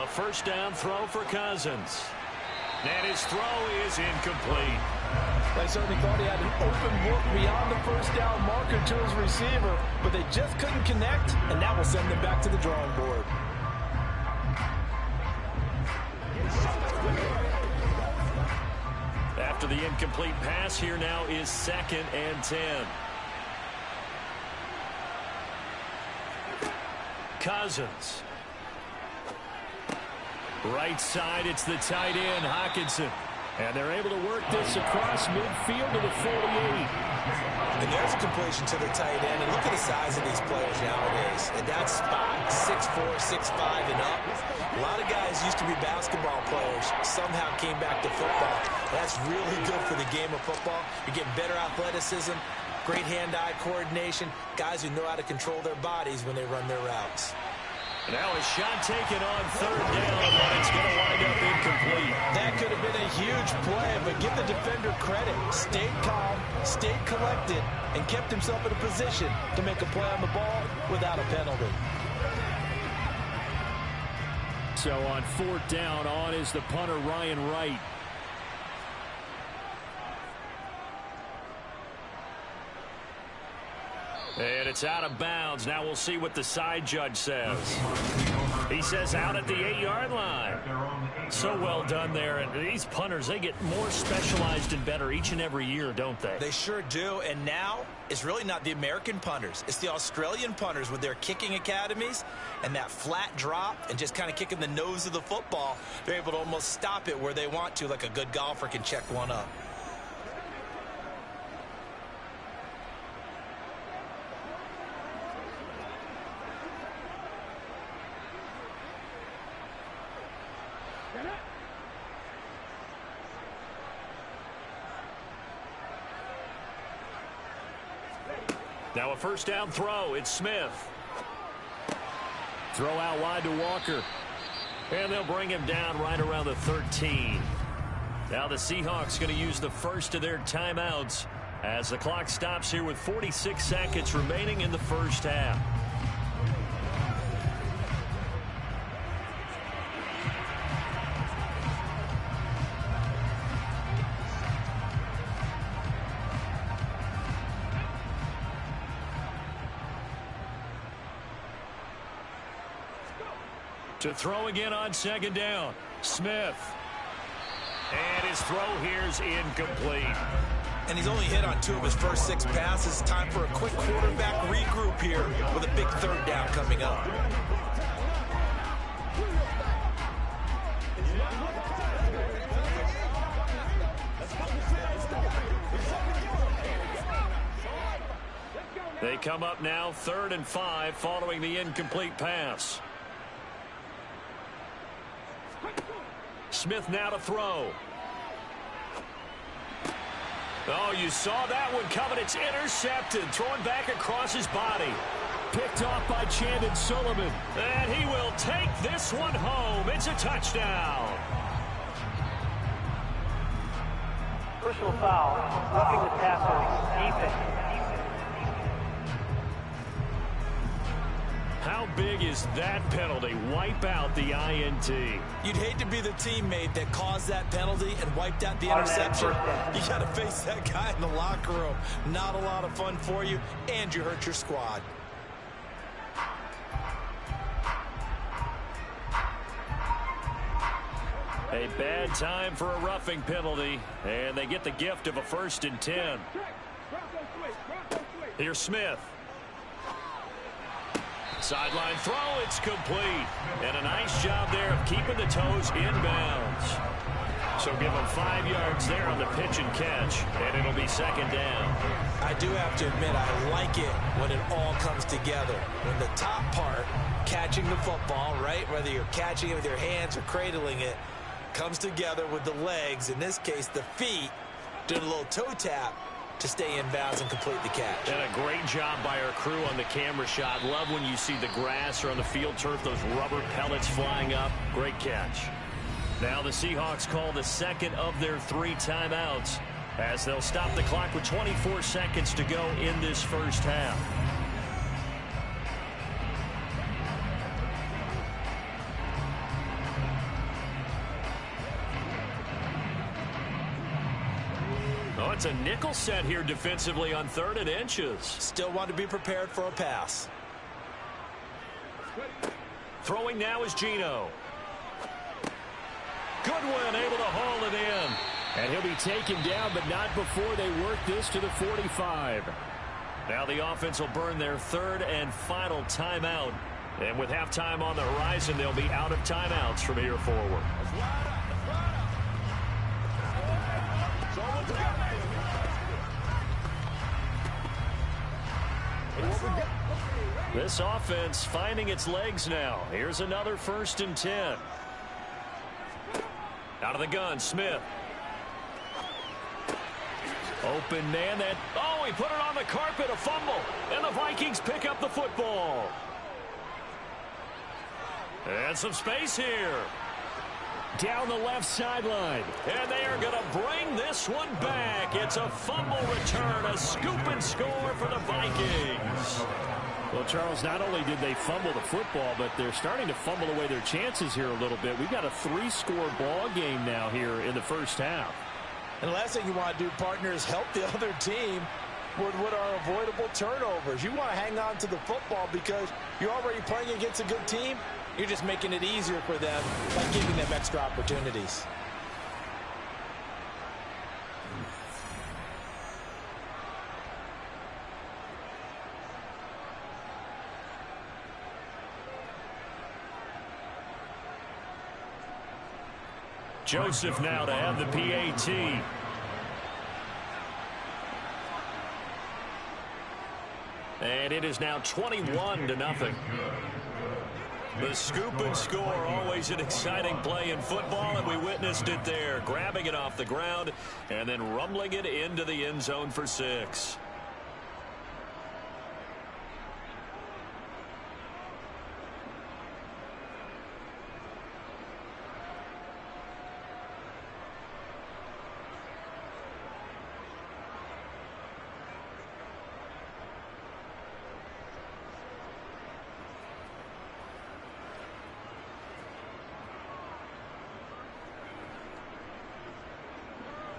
Speaker 2: A first down throw for Cousins. And his throw is incomplete.
Speaker 3: They certainly thought he had an open look beyond the first down marker to his receiver, but they just couldn't connect, and that will send them back to the drawing board.
Speaker 2: After the incomplete pass, here now is 2nd and 10. Cousins. Right side, it's the tight end, Hockenson. And they're able to work this across midfield to the 48.
Speaker 3: And there's a completion to the tight end. And look at the size of these players nowadays. And that spot, 6'4", 6'5", and up. A lot of guys used to be basketball players, somehow came back to football. That's really good for the game of football. You're getting better athleticism, great hand-eye coordination, guys who know how to control their bodies when they run their routes.
Speaker 2: Now a shot taken on 3rd down, but it's going to wind up incomplete.
Speaker 3: That could have been a huge play, but give the defender credit. Stayed calm, stayed collected, and kept himself in a position to make a play on the ball without a penalty.
Speaker 6: So on 4th down, on is the punter, Ryan Wright.
Speaker 2: And it's out of bounds. Now we'll see what the side judge says. He says out at the 8-yard line. So well done there. And these punters, they get more specialized and better each and every year, don't they?
Speaker 3: They sure do. And now it's really not the American punters. It's the Australian punters with their kicking academies and that flat drop and just kind of kicking the nose of the football. They're able to almost stop it where they want to, like a good golfer can check one up.
Speaker 2: Now a first down throw. It's Smith.
Speaker 6: Throw out wide to Walker.
Speaker 2: And they'll bring him down right around the 13. Now the Seahawks going to use the first of their timeouts as the clock stops here with 46 seconds remaining in the first half. To throw again on 2nd down. Smith. And his throw here's incomplete.
Speaker 3: And he's only hit on 2 of his first 6 passes. Time for a quick quarterback regroup here with a big 3rd down coming up.
Speaker 2: They come up now 3rd and 5 following the incomplete pass. Smith now to throw. Oh, you saw that one coming. It's intercepted. Throwing back across his body.
Speaker 6: Picked off by Chandon Sullivan.
Speaker 2: And he will take this one home. It's a touchdown.
Speaker 4: Personal foul. Roughing the passer. Defense.
Speaker 2: How big is that penalty? Wipe out the INT.
Speaker 3: You'd hate to be the teammate that caused that penalty and wiped out the interception. You got to face that guy in the locker room. Not a lot of fun for you, and you hurt your squad.
Speaker 2: A bad time for a roughing penalty, and they get the gift of a 1st and 10. Here's Smith. Sideline throw, it's complete. And a nice job there of keeping the toes inbounds. So give them 5 yards there on the pitch and catch, and it'll be 2nd down.
Speaker 3: I do have to admit, I like it when it all comes together. When the top part, catching the football, right, whether you're catching it with your hands or cradling it, comes together with the legs, in this case the feet, doing a little toe tap to stay in bounds and complete the catch.
Speaker 2: And a great job by our crew on the camera shot. Love when you see the grass or on the field turf, those rubber pellets flying up. Great catch. Now the Seahawks call the 2nd of their 3 timeouts as they'll stop the clock with 24 seconds to go in this first half. Oh, it's a nickel set here defensively on 3rd and inches.
Speaker 3: Still want to be prepared for a pass.
Speaker 2: Throwing now is Gino. Goodwin able to haul it in.
Speaker 6: And he'll be taken down, but not before they work this to the 45.
Speaker 2: Now the offense will burn their 3rd and final timeout. And with halftime on the horizon, they'll be out of timeouts from here forward. This offense finding its legs now. Here's another 1st and 10. Out of the gun, Smith. Open man. He put it on the carpet, a fumble. And the Vikings pick up the football. And some space here.
Speaker 6: Down the left sideline.
Speaker 2: And they are going to bring this one back. It's a fumble return, a scoop and score for the Vikings.
Speaker 6: Well, Charles, not only did they fumble the football, but they're starting to fumble away their chances here a little bit. We've got a 3-score ball game now here in the first half.
Speaker 3: And the last thing you want to do, partner, is help the other team with what are avoidable turnovers. You want to hang on to the football because you're already playing against a good team. You're just making it easier for them by giving them extra opportunities.
Speaker 2: Joseph now to have the PAT. And it is now 21-0. The scoop and score, always an exciting play in football, and we witnessed it there, grabbing it off the ground and then rumbling it into the end zone for 6.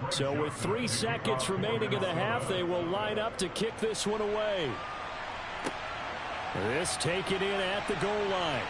Speaker 6: So with 3 seconds remaining in the half, they will line up to kick this one away. This taken in at the goal line.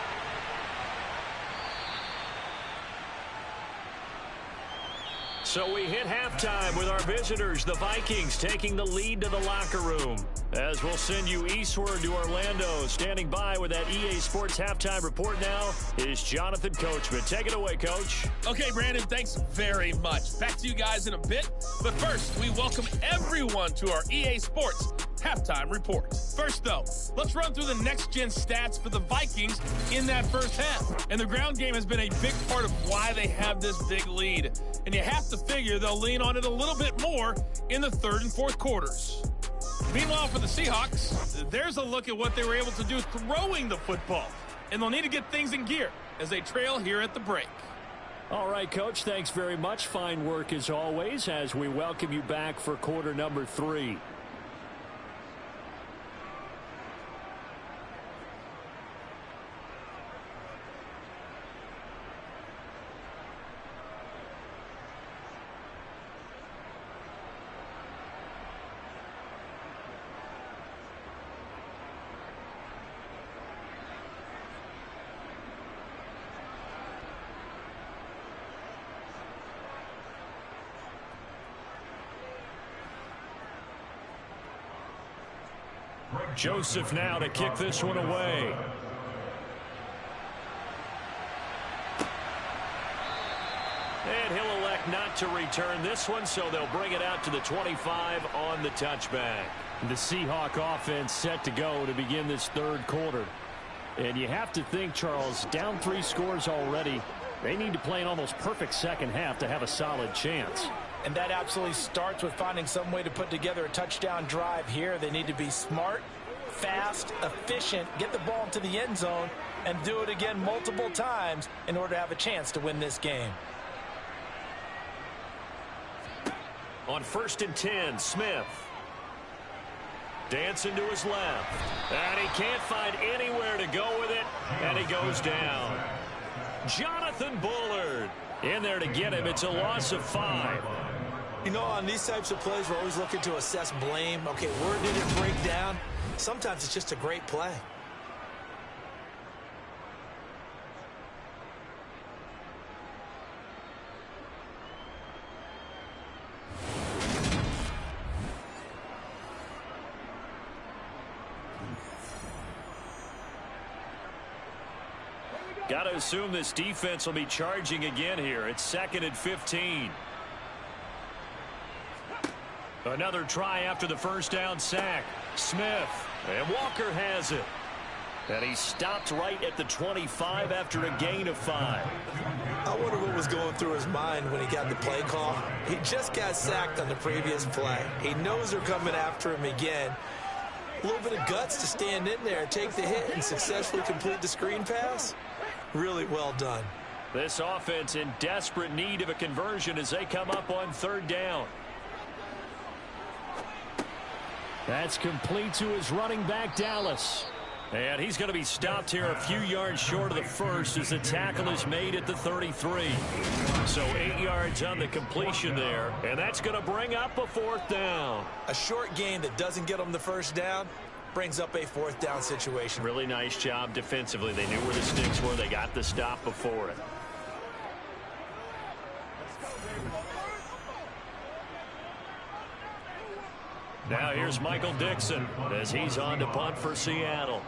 Speaker 2: So we hit halftime with our visitors, the Vikings, taking the lead to the locker room. As we'll send you eastward to Orlando. Standing by with that EA Sports Halftime Report now is Jonathan Coachman. Take it away, Coach.
Speaker 5: Okay, Brandon, thanks very much. Back to you guys in a bit. But first, we welcome everyone to our EA Sports Halftime Report. First, though, let's run through the next-gen stats for the Vikings in that first half. And the ground game has been a big part of why they have this big lead. And you have to figure they'll lean on it a little bit more in the 3rd and 4th quarters. Meanwhile, for the Seahawks, there's a look at what they were able to do throwing the football. And they'll need to get things in gear as they trail here at the break.
Speaker 6: All right, Coach, thanks very much. Fine work as always as we welcome you back for quarter number 3.
Speaker 2: Joseph now to kick this one away. And he'll elect not to return this one, so they'll bring it out to the 25 on the touchback.
Speaker 6: The Seahawk offense set to go to begin this 3rd quarter. And you have to think, Charles, down 3 scores already. They need to play an almost perfect second half to have a solid chance.
Speaker 3: And that absolutely starts with finding some way to put together a touchdown drive here. They need to be smart, fast, efficient, get the ball into the end zone, and do it again multiple times in order to have a chance to win this game.
Speaker 2: On 1st and 10, Smith. Dancing to his left. And he can't find anywhere to go with it, and he goes down. Jonathan Bullard in there to get him. It's a loss of 5.
Speaker 3: You know, on these types of plays, we're always looking to assess blame. Okay, where did it break down? Sometimes it's just a great play.
Speaker 2: Got to assume this defense will be charging again here. It's 2nd and 15. Another try after the first down sack. Smith, and Walker has it. And he stopped right at the 25 after a gain of 5.
Speaker 3: I wonder what was going through his mind when he got the play call. He just got sacked on the previous play. He knows they're coming after him again. A little bit of guts to stand in there, take the hit, and successfully complete the screen pass. Really well done.
Speaker 2: This offense in desperate need of a conversion as they come up on 3rd down.
Speaker 6: That's complete to his running back, Dallas.
Speaker 2: And he's going to be stopped here a few yards short of the first as the tackle is made at the 33. So 8 yards on the completion there, and that's going to bring up a 4th down.
Speaker 3: A short gain that doesn't get them the first down brings up a 4th down situation.
Speaker 2: Really nice job defensively. They knew where the sticks were. They got the stop before it. Now here's Michael Dixon as he's on to punt for Seattle.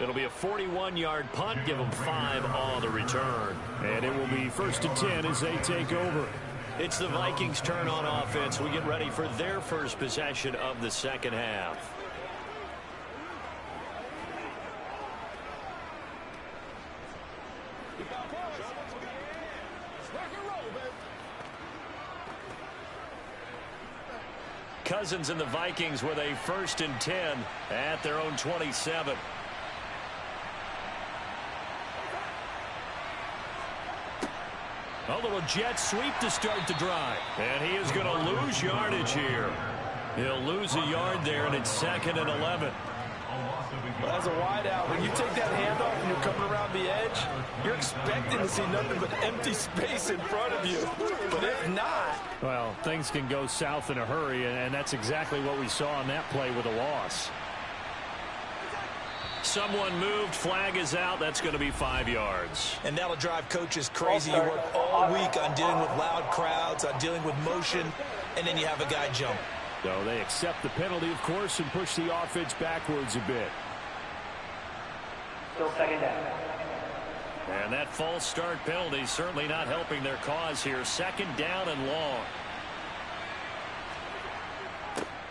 Speaker 2: It'll be a 41-yard punt. Give them 5 on the return.
Speaker 6: And it will be 1st and 10 as they take over.
Speaker 2: It's the Vikings' turn on offense. We get ready for their first possession of the second half. Cousins and the Vikings with a 1st and 10 at their own 27. A little jet sweep to start the drive. And he is going to lose yardage here. He'll lose a yard there, and it's 2nd and 11.
Speaker 3: Well, as a wideout, when you take that handoff and you're coming around the edge, you're expecting to see nothing but empty space in front of you. But if not...
Speaker 6: Well, things can go south in a hurry, and that's exactly what we saw on that play with a loss.
Speaker 2: Someone moved. Flag is out. That's going to be 5 yards.
Speaker 3: And that'll drive coaches crazy. You work all week on dealing with loud crowds, on dealing with motion, and then you have a guy jump.
Speaker 6: So they accept the penalty, of course, and push the offense backwards a bit.
Speaker 4: Still 2nd down.
Speaker 2: And that false start penalty certainly not helping their cause here. 2nd down and long.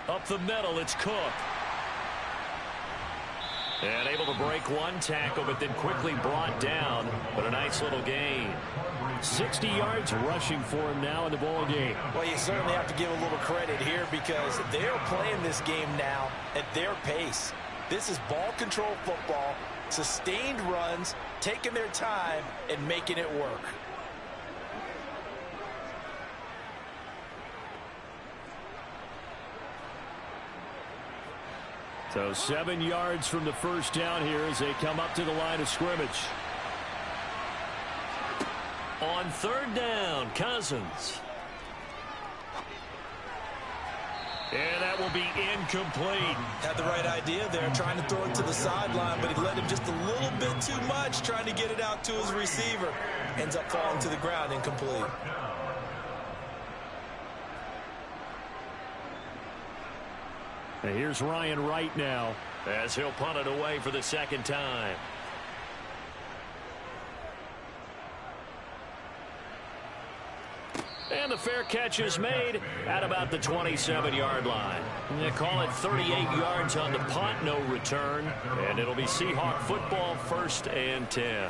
Speaker 2: Up the middle, it's Cook. And able to break one tackle, but then quickly brought down. But a nice little gain.
Speaker 6: 60 yards rushing for him now in the ball game.
Speaker 3: Well, you certainly have to give a little credit here because they're playing this game now at their pace. This is ball control football, sustained runs, taking their time, and making it work.
Speaker 6: So 7 yards from the first down here as they come up to the line of scrimmage.
Speaker 2: On 3rd down, Cousins. And that will be incomplete.
Speaker 3: Had the right idea there, trying to throw it to the sideline, but he led him just a little bit too much, trying to get it out to his receiver. Ends up falling to the ground, incomplete.
Speaker 6: And here's Ryan Wright now
Speaker 2: as he'll punt it away for the 2nd time. And the fair catch is made at about the 27-yard line. They call it 38 yards on the punt, no return. And it'll be Seahawk football, 1st and 10.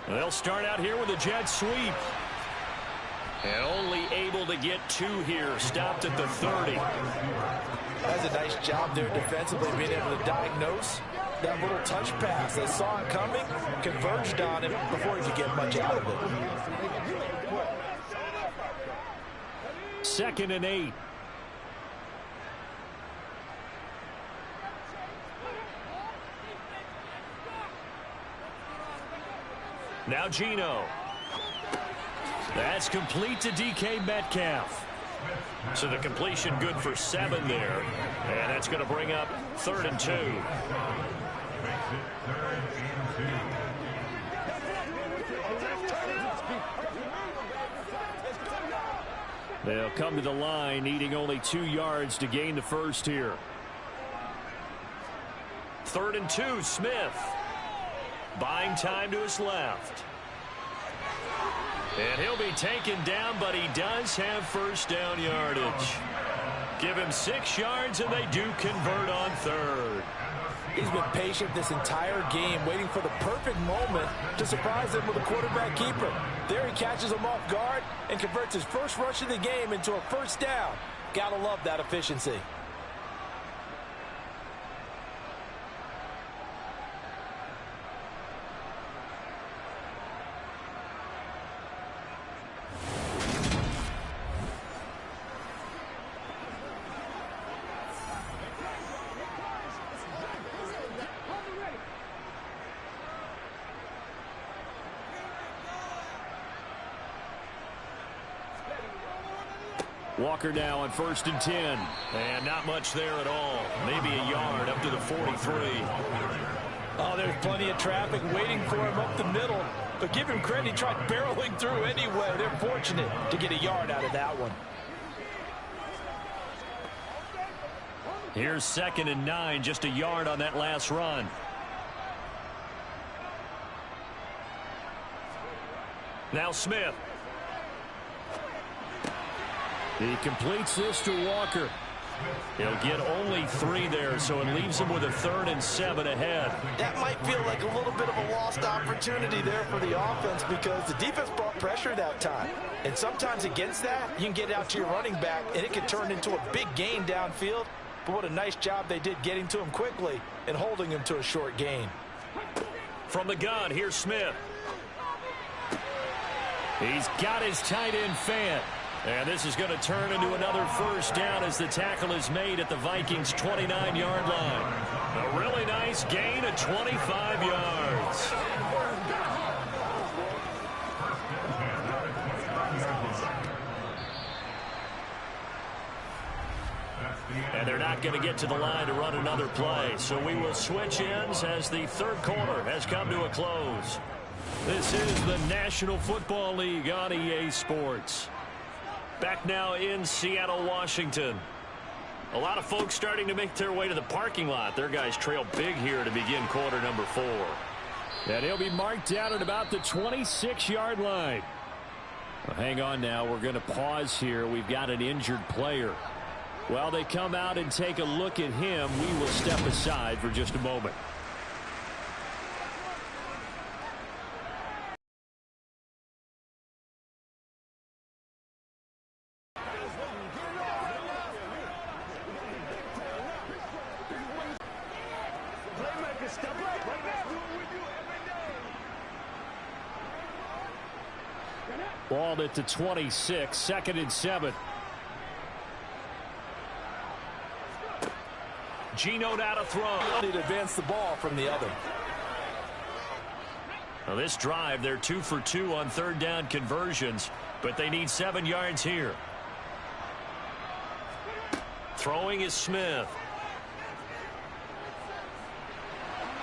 Speaker 2: They'll start out here with a jet sweep. And only able to get 2 here. Stopped at the 30.
Speaker 3: That's a nice job there defensively, being able to diagnose that little touch pass. They saw it coming, converged on it before he could get much out of it.
Speaker 2: 2nd and 8. Now Geno. That's complete to DK Metcalf. So the completion good for 7 there. And that's going to bring up 3rd and 2. They'll come to the line, needing only 2 yards to gain the first here. 3rd and 2, Smith. Buying time to his left. And he'll be taken down, but he does have first down yardage. Give him 6 yards, and they do convert on 3rd.
Speaker 3: He's been patient this entire game, waiting for the perfect moment to surprise him with a quarterback keeper. There he catches him off guard and converts his first rush of the game into a first down. Gotta love that efficiency.
Speaker 2: Walker now on 1st and 10. And not much there at all. Maybe a yard up to the 43.
Speaker 3: Oh, there's plenty of traffic waiting for him up the middle. But give him credit, he tried barreling through anyway. They're fortunate to get a yard out of that one.
Speaker 2: Here's 2nd and 9, just a yard on that last run. Now Smith. He completes this to Walker. He'll get only 3 there, so it leaves him with a 3rd and 7 ahead.
Speaker 3: That might feel like a little bit of a lost opportunity there for the offense because the defense brought pressure that time. And sometimes against that, you can get out to your running back, and it can turn into a big gain downfield. But what a nice job they did getting to him quickly and holding him to a short gain.
Speaker 2: From the gun, here's Smith. He's got his tight end Fant. And this is going to turn into another first down as the tackle is made at the Vikings' 29-yard line. A really nice gain of 25 yards. And they're not going to get to the line to run another play. So we will switch ends as the 3rd quarter has come to a close. This is the National Football League on EA Sports. Back now in Seattle, Washington. A lot of folks starting to make their way to the parking lot. Their guys trail big here to begin quarter number 4. And he'll be marked down at about the 26-yard line. Well, hang on now. We're going to pause here. We've got an injured player. While they come out and take a look at him, we will step aside for just a moment. Ball at the 26, 2nd and 7. Geno now to throw.
Speaker 3: Need to advance the ball from the other.
Speaker 2: Now this drive, they're 2 for 2 on 3rd down conversions, but they need 7 yards here. Throwing is Smith.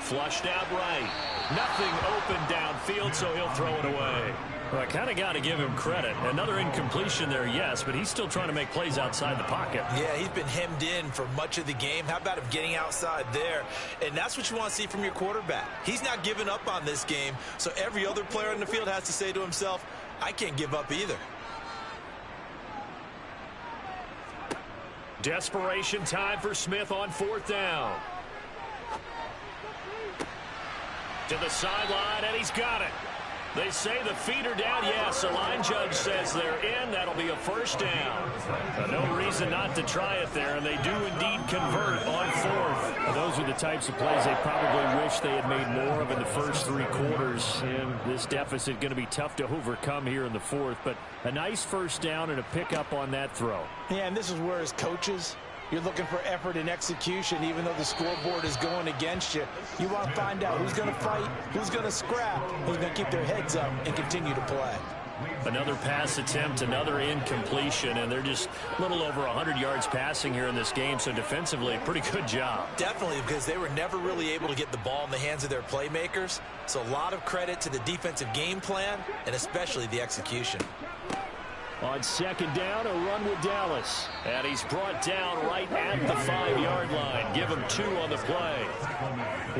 Speaker 2: Flushed out right. Nothing open downfield, so he'll throw it away. Well, I kind of got to give him credit. Another incompletion there, yes, but he's still trying to make plays outside the pocket.
Speaker 3: Yeah, he's been hemmed in for much of the game. How about him getting outside there? And that's what you want to see from your quarterback. He's not giving up on this game, so every other player in the field has to say to himself, I can't give up either.
Speaker 2: Desperation time for Smith on 4th down. To the sideline, and he's got it. They say the feet are down. Yes, the line judge says they're in. That'll be a first down. No reason not to try it there, and they do indeed convert on fourth.
Speaker 6: Those are the types of plays they probably wish they had made more of in the first 3 quarters. And this deficit going to be tough to overcome here in the fourth. But a nice first down and a pickup on that throw.
Speaker 3: Yeah, and this is where as coaches, you're looking for effort and execution, even though the scoreboard is going against you. You want to find out who's going to fight, who's going to scrap, who's going to keep their heads up and continue to play.
Speaker 6: Another pass attempt, another incompletion, and they're just a little over 100 yards passing here in this game, so defensively, pretty good job.
Speaker 3: Definitely, because they were never really able to get the ball in the hands of their playmakers, so a lot of credit to the defensive game plan and especially the execution.
Speaker 6: On second down, a run with Dallas. And he's brought down right at the 5-yard line. Give him 2 on the play.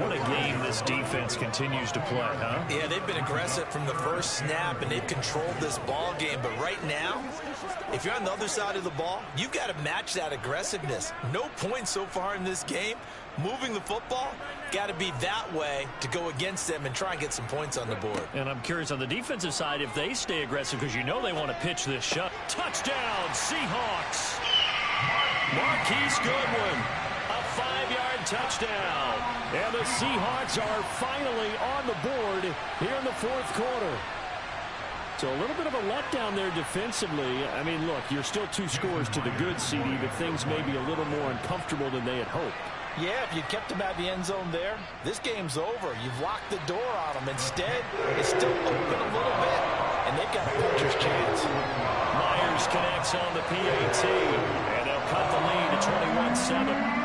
Speaker 6: What a game this defense continues to play, huh?
Speaker 3: Yeah, they've been aggressive from the first snap, and they've controlled this ball game. But right now, if you're on the other side of the ball, you've got to match that aggressiveness. No points so far in this game. Moving the football, got to be that way to go against them and try and get some points on the board.
Speaker 6: And I'm curious on the defensive side if they stay aggressive, because you know they want to pitch this shot. Touchdown, Seahawks. Marquise Goodwin, a 5-yard touchdown. And the Seahawks are finally on the board here in the fourth quarter. So a little bit of a letdown there defensively. I mean, look, you're still 2 scores to the good, CD, but things may be a little more uncomfortable than they had hoped.
Speaker 3: Yeah, if you kept them out of the end zone there, this game's over. You've locked the door on them. Instead, it's still open a little bit, and they've got a puncher's chance.
Speaker 6: Myers connects on the PAT, and they'll cut the lead to 21-7.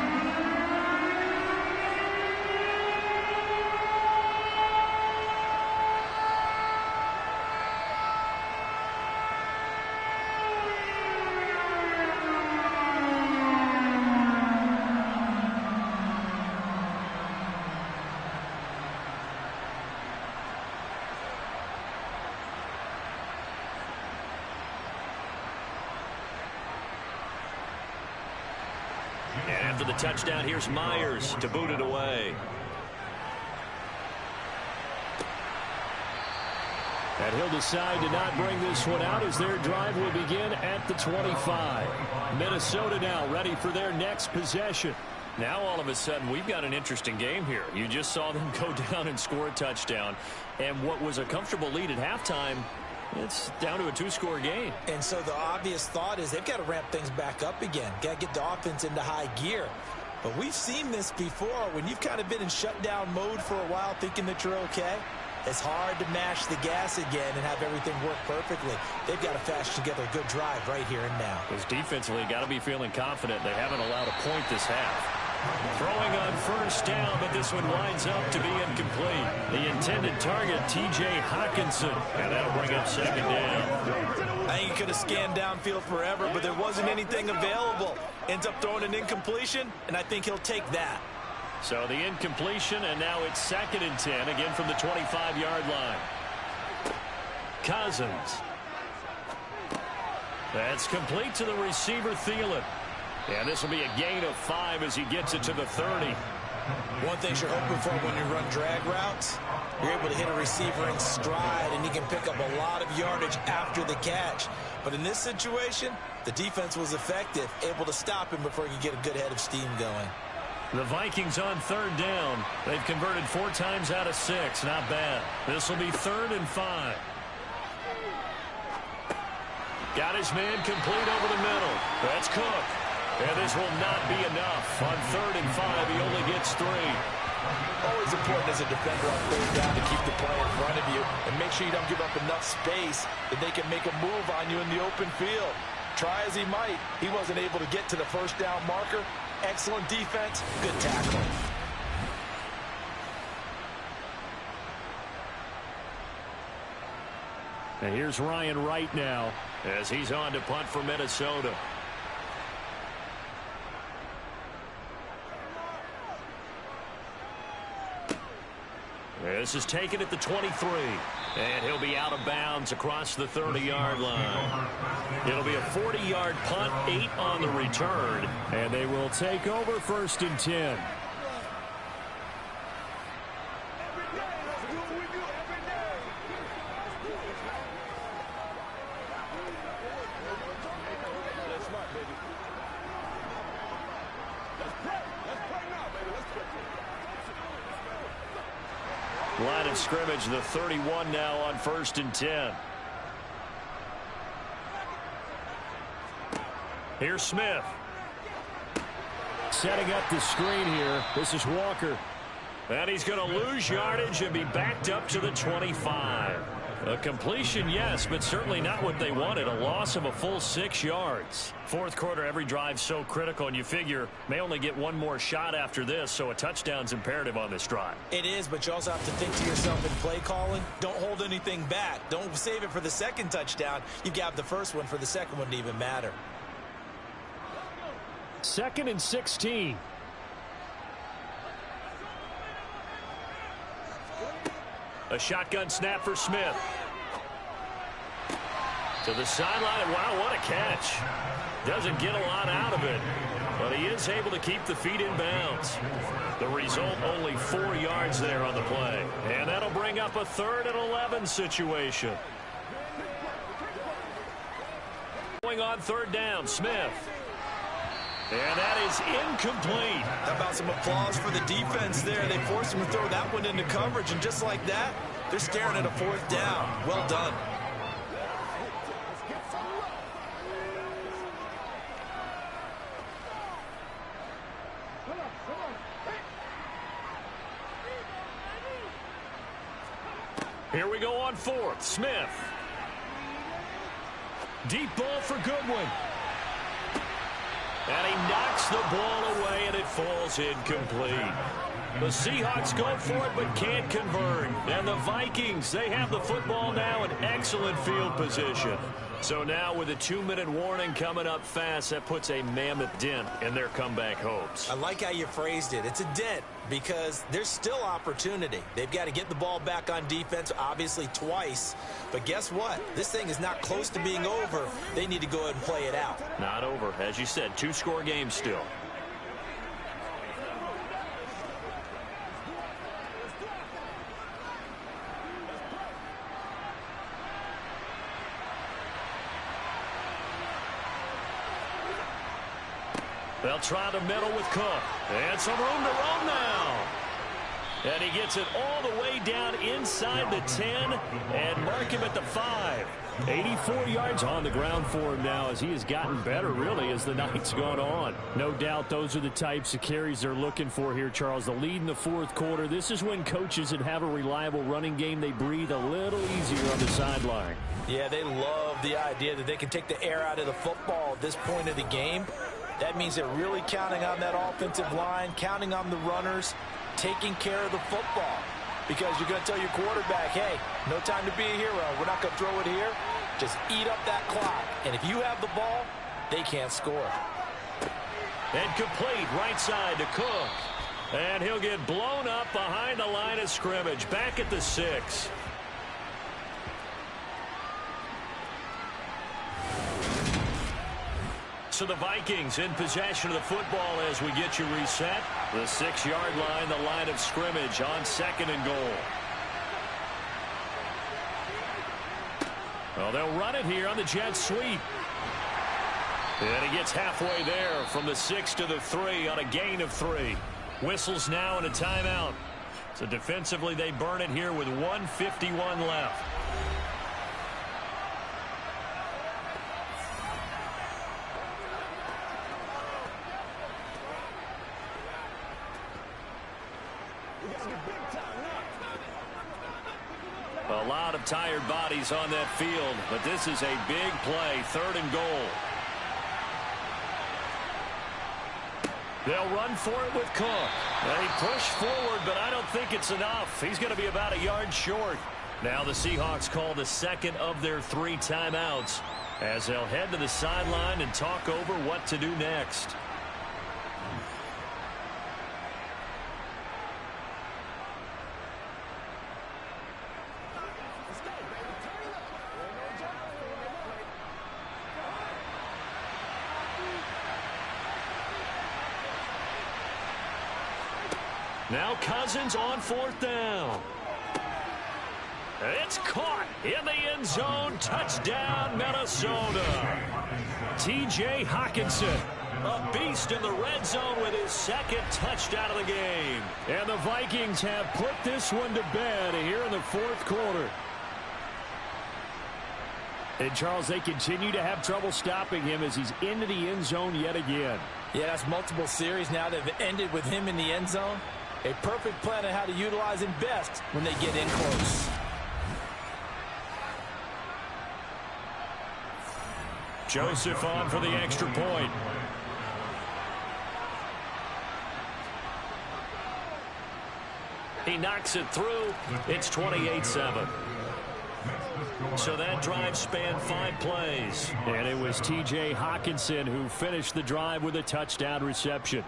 Speaker 6: And after the touchdown, here's Myers to boot it away. And he'll decide to not bring this one out as their drive will begin at the 25. Minnesota now ready for their next possession. Now all of a sudden we've got an interesting game here. You just saw them go down and score a touchdown. And what was a comfortable lead at halftime, it's down to a 2-score game.
Speaker 3: And so the obvious thought is they've got to ramp things back up again. Got to get the offense into high gear. But we've seen this before when you've kind of been in shutdown mode for a while thinking that you're okay. It's hard to mash the gas again and have everything work perfectly. They've got to fash together a good drive right here and now.
Speaker 6: Because defensively, got to be feeling confident. They haven't allowed a point this half. Throwing on first down, but this one winds up to be incomplete. The intended target, T.J. Hawkinson, and that'll bring up second down.
Speaker 3: I think he could have scanned downfield forever, but there wasn't anything available. Ends up throwing an incompletion, and I think he'll take that.
Speaker 6: So the incompletion, and now it's 2nd and 10, again from the 25-yard line. Cousins. That's complete to the receiver, Thielen. And this will be a gain of 5 as he gets it to the 30.
Speaker 3: One thing you're hoping for when you run drag routes, you're able to hit a receiver in stride, and he can pick up a lot of yardage after the catch. But in this situation, the defense was effective, able to stop him before he could get a good head of steam going.
Speaker 6: The Vikings on 3rd down. They've converted 4 times out of 6. Not bad. This will be 3rd and 5. Got his man complete over the middle. That's Cook. And this will not be enough. On 3rd and 5, he only gets 3.
Speaker 3: Always important as a defender on 3rd down to keep the play in front of you and make sure you don't give up enough space that they can make a move on you in the open field. Try as he might, he wasn't able to get to the first down marker. Excellent defense, good tackle.
Speaker 6: And here's Ryan Wright now as he's on to punt for Minnesota. This is taken at the 23. And he'll be out of bounds across the 30-yard line. It'll be a 40-yard punt, 8 on the return. And they will take over 1st and 10.
Speaker 2: Line of scrimmage, the 31 now on 1st and 10. Here's Smith.
Speaker 6: Setting up the screen here. This is Walker.
Speaker 2: And he's going to lose yardage and be backed up to the 25. A completion, yes, but certainly not what they wanted. A loss of a full 6 yards. Fourth quarter, every drive so critical, and you figure may only get one more shot after this, so a touchdown's imperative on this drive.
Speaker 3: It is, but you also have to think to yourself in play calling, don't hold anything back. Don't save it for the second touchdown. You got the first one for the second one to even matter.
Speaker 6: 2nd and 16.
Speaker 2: A shotgun snap for Smith. To the sideline. Wow, what a catch. Doesn't get a lot out of it, but he is able to keep the feet in bounds. The result, only 4 yards there on the play. And that'll bring up a 3rd and 11 situation. Going on 3rd down, Smith. And that is incomplete.
Speaker 3: How about some applause for the defense there? They forced him to throw that one into coverage, and just like that, they're staring at a 4th down. Well done.
Speaker 2: Here we go on 4th. Smith. Deep ball for Goodwin. And he knocks the ball away, and it falls incomplete. The Seahawks go for it, but can't convert. And the Vikings, they have the football now in excellent field position. So now with a 2-minute warning coming up fast, that puts a mammoth dent in their comeback hopes.
Speaker 3: I like how you phrased it. It's a dent because there's still opportunity. They've got to get the ball back on defense, obviously twice. But guess what? This thing is not close to being over. They need to go ahead and play it out.
Speaker 2: Not over. As you said, 2-score game still. They'll try the middle with Cook. And some room to roam now. And he gets it all the way down inside the 10 and mark him at the 5.
Speaker 6: 84 yards on the ground for him now as he has gotten better, really, as the night's gone on. No doubt those are the types of carries they're looking for here, Charles. The lead in the 4th quarter. This is when coaches that have a reliable running game, they breathe a little easier on the sideline.
Speaker 3: Yeah, they love the idea that they can take the air out of the football at this point of the game. That means they're really counting on that offensive line, counting on the runners, taking care of the football. Because you're going to tell your quarterback, hey, no time to be a hero. We're not going to throw it here. Just eat up that clock. And if you have the ball, they can't score.
Speaker 2: And complete right side to Cook. And he'll get blown up behind the line of scrimmage. Back at the 6. So the Vikings in possession of the football as we get you reset. The 6-yard line, the line of scrimmage on 2nd and goal. Well, they'll run it here on the jet sweep. And he gets halfway there from the 6 to the 3 on a gain of 3. Whistles now and a timeout. So defensively they burn it here with 1:51 left. A lot of tired bodies on that field, but this is a big play, 3rd and goal. They'll run for it with Cook. They push forward, but I don't think it's enough. He's going to be about a yard short. Now the Seahawks call the 2nd of their 3 timeouts as they'll head to the sideline and talk over what to do next. Now Cousins on 4th down. It's caught in the end zone. Touchdown, Minnesota. T.J. Hockenson, a beast in the red zone with his second touchdown of the game. And the Vikings have put this one to bed here in the fourth quarter. And, Charles, they continue to have trouble stopping him as he's into the end zone yet again.
Speaker 3: Yeah, that's multiple series now that have ended with him in the end zone. A perfect plan on how to utilize him best when they get in close.
Speaker 2: Joseph on for the extra point. He knocks it through. It's 28-7. So that drive spanned 5 plays. And it was T.J. Hockenson who finished the drive with a touchdown reception.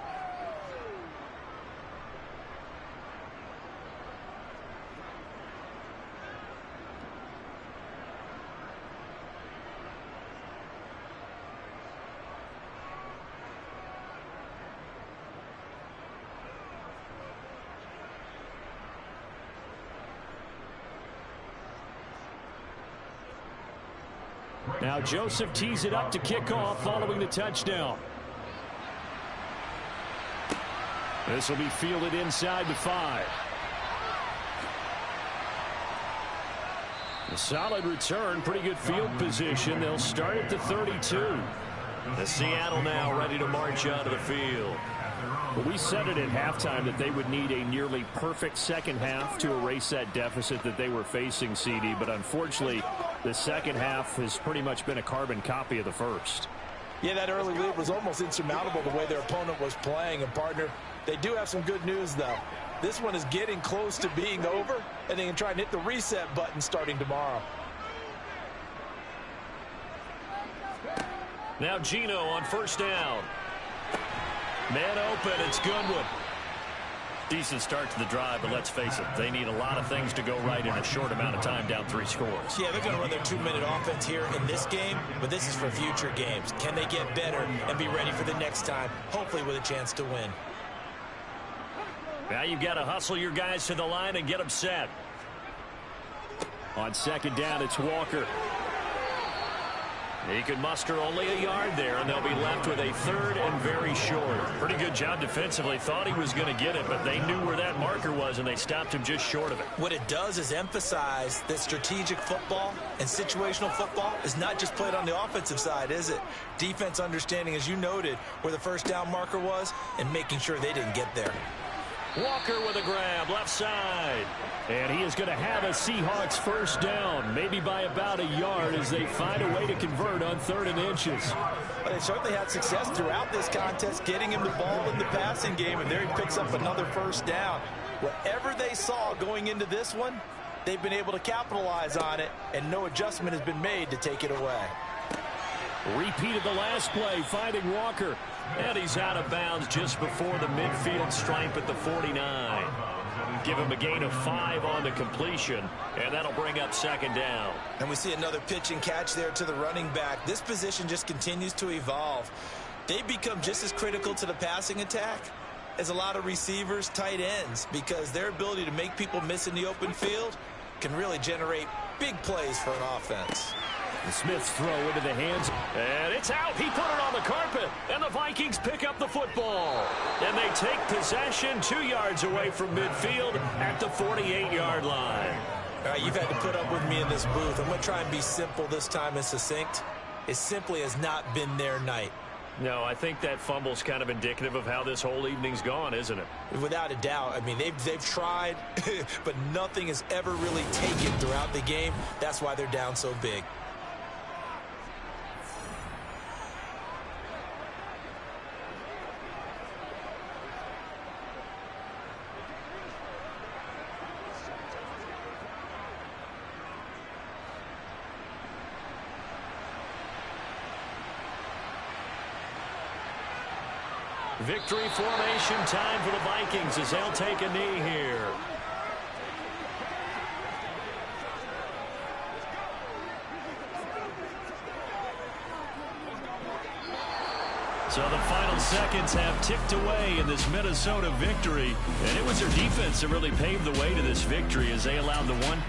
Speaker 2: Now Joseph tees it up to kick off following the touchdown. This will be fielded inside the 5. A solid return, pretty good field position. They'll start at the 32. The Seattle now ready to march out of the field. Well, we said it at halftime that they would need a nearly perfect second half to erase that deficit that they were facing, CD. But unfortunately, the second half has pretty much been a carbon copy of the first.
Speaker 3: Yeah, that early lead was almost insurmountable the way their opponent was playing. And, partner, they do have some good news, though. This one is getting close to being over, and they can try and hit the reset button starting tomorrow.
Speaker 2: Now Gino on first down. Man open, it's Goodwin. Decent start to the drive, but let's face it, they need a lot of things to go right in a short amount of time, down 3 scores.
Speaker 3: Yeah, they're going to run their 2-minute offense here in this game, but this is for future games. Can they get better and be ready for the next time, hopefully with a chance to win?
Speaker 2: Now you've got to hustle your guys to the line and get them set. On second down, it's Walker. He could muster only a yard there, and they'll be left with a 3rd and very short. Pretty good job defensively. Thought he was going to get it, but they knew where that marker was, and they stopped him just short of it.
Speaker 3: What it does is emphasize that strategic football and situational football is not just played on the offensive side, is it? Defense understanding, as you noted, where the first down marker was and making sure they didn't get there.
Speaker 2: Walker with a grab, left side. And he is going to have a Seahawks first down, maybe by about a yard as they find a way to convert on 3rd and inches.
Speaker 3: But they certainly had success throughout this contest, getting him the ball in the passing game, and there he picks up another first down. Whatever they saw going into this one, they've been able to capitalize on it, and no adjustment has been made to take it away.
Speaker 2: Repeated the last play, finding Walker. And he's out of bounds just before the midfield stripe at the 49. Give him a gain of 5 on the completion, and that'll bring up second down.
Speaker 3: And we see another pitch and catch there to the running back. This position just continues to evolve. They become just as critical to the passing attack as a lot of receivers, tight ends, because their ability to make people miss in the open field can really generate big plays for an offense.
Speaker 2: The Smiths throw into the hands, and it's out. He put it on the carpet, and the Vikings pick up the football. And they take possession 2 yards away from midfield at the 48-yard line.
Speaker 3: All right, you've had to put up with me in this booth. I'm going to try and be simple this time and succinct. It simply has not been their night.
Speaker 2: No, I think that fumble's kind of indicative of how this whole evening's gone, isn't it?
Speaker 3: Without a doubt. I mean, they've tried, but nothing has ever really taken throughout the game. That's why they're down so big.
Speaker 2: Victory formation time for the Vikings as they'll take a knee here. So the final seconds have ticked away in this Minnesota victory. And it was their defense that really paved the way to this victory as they allowed the one.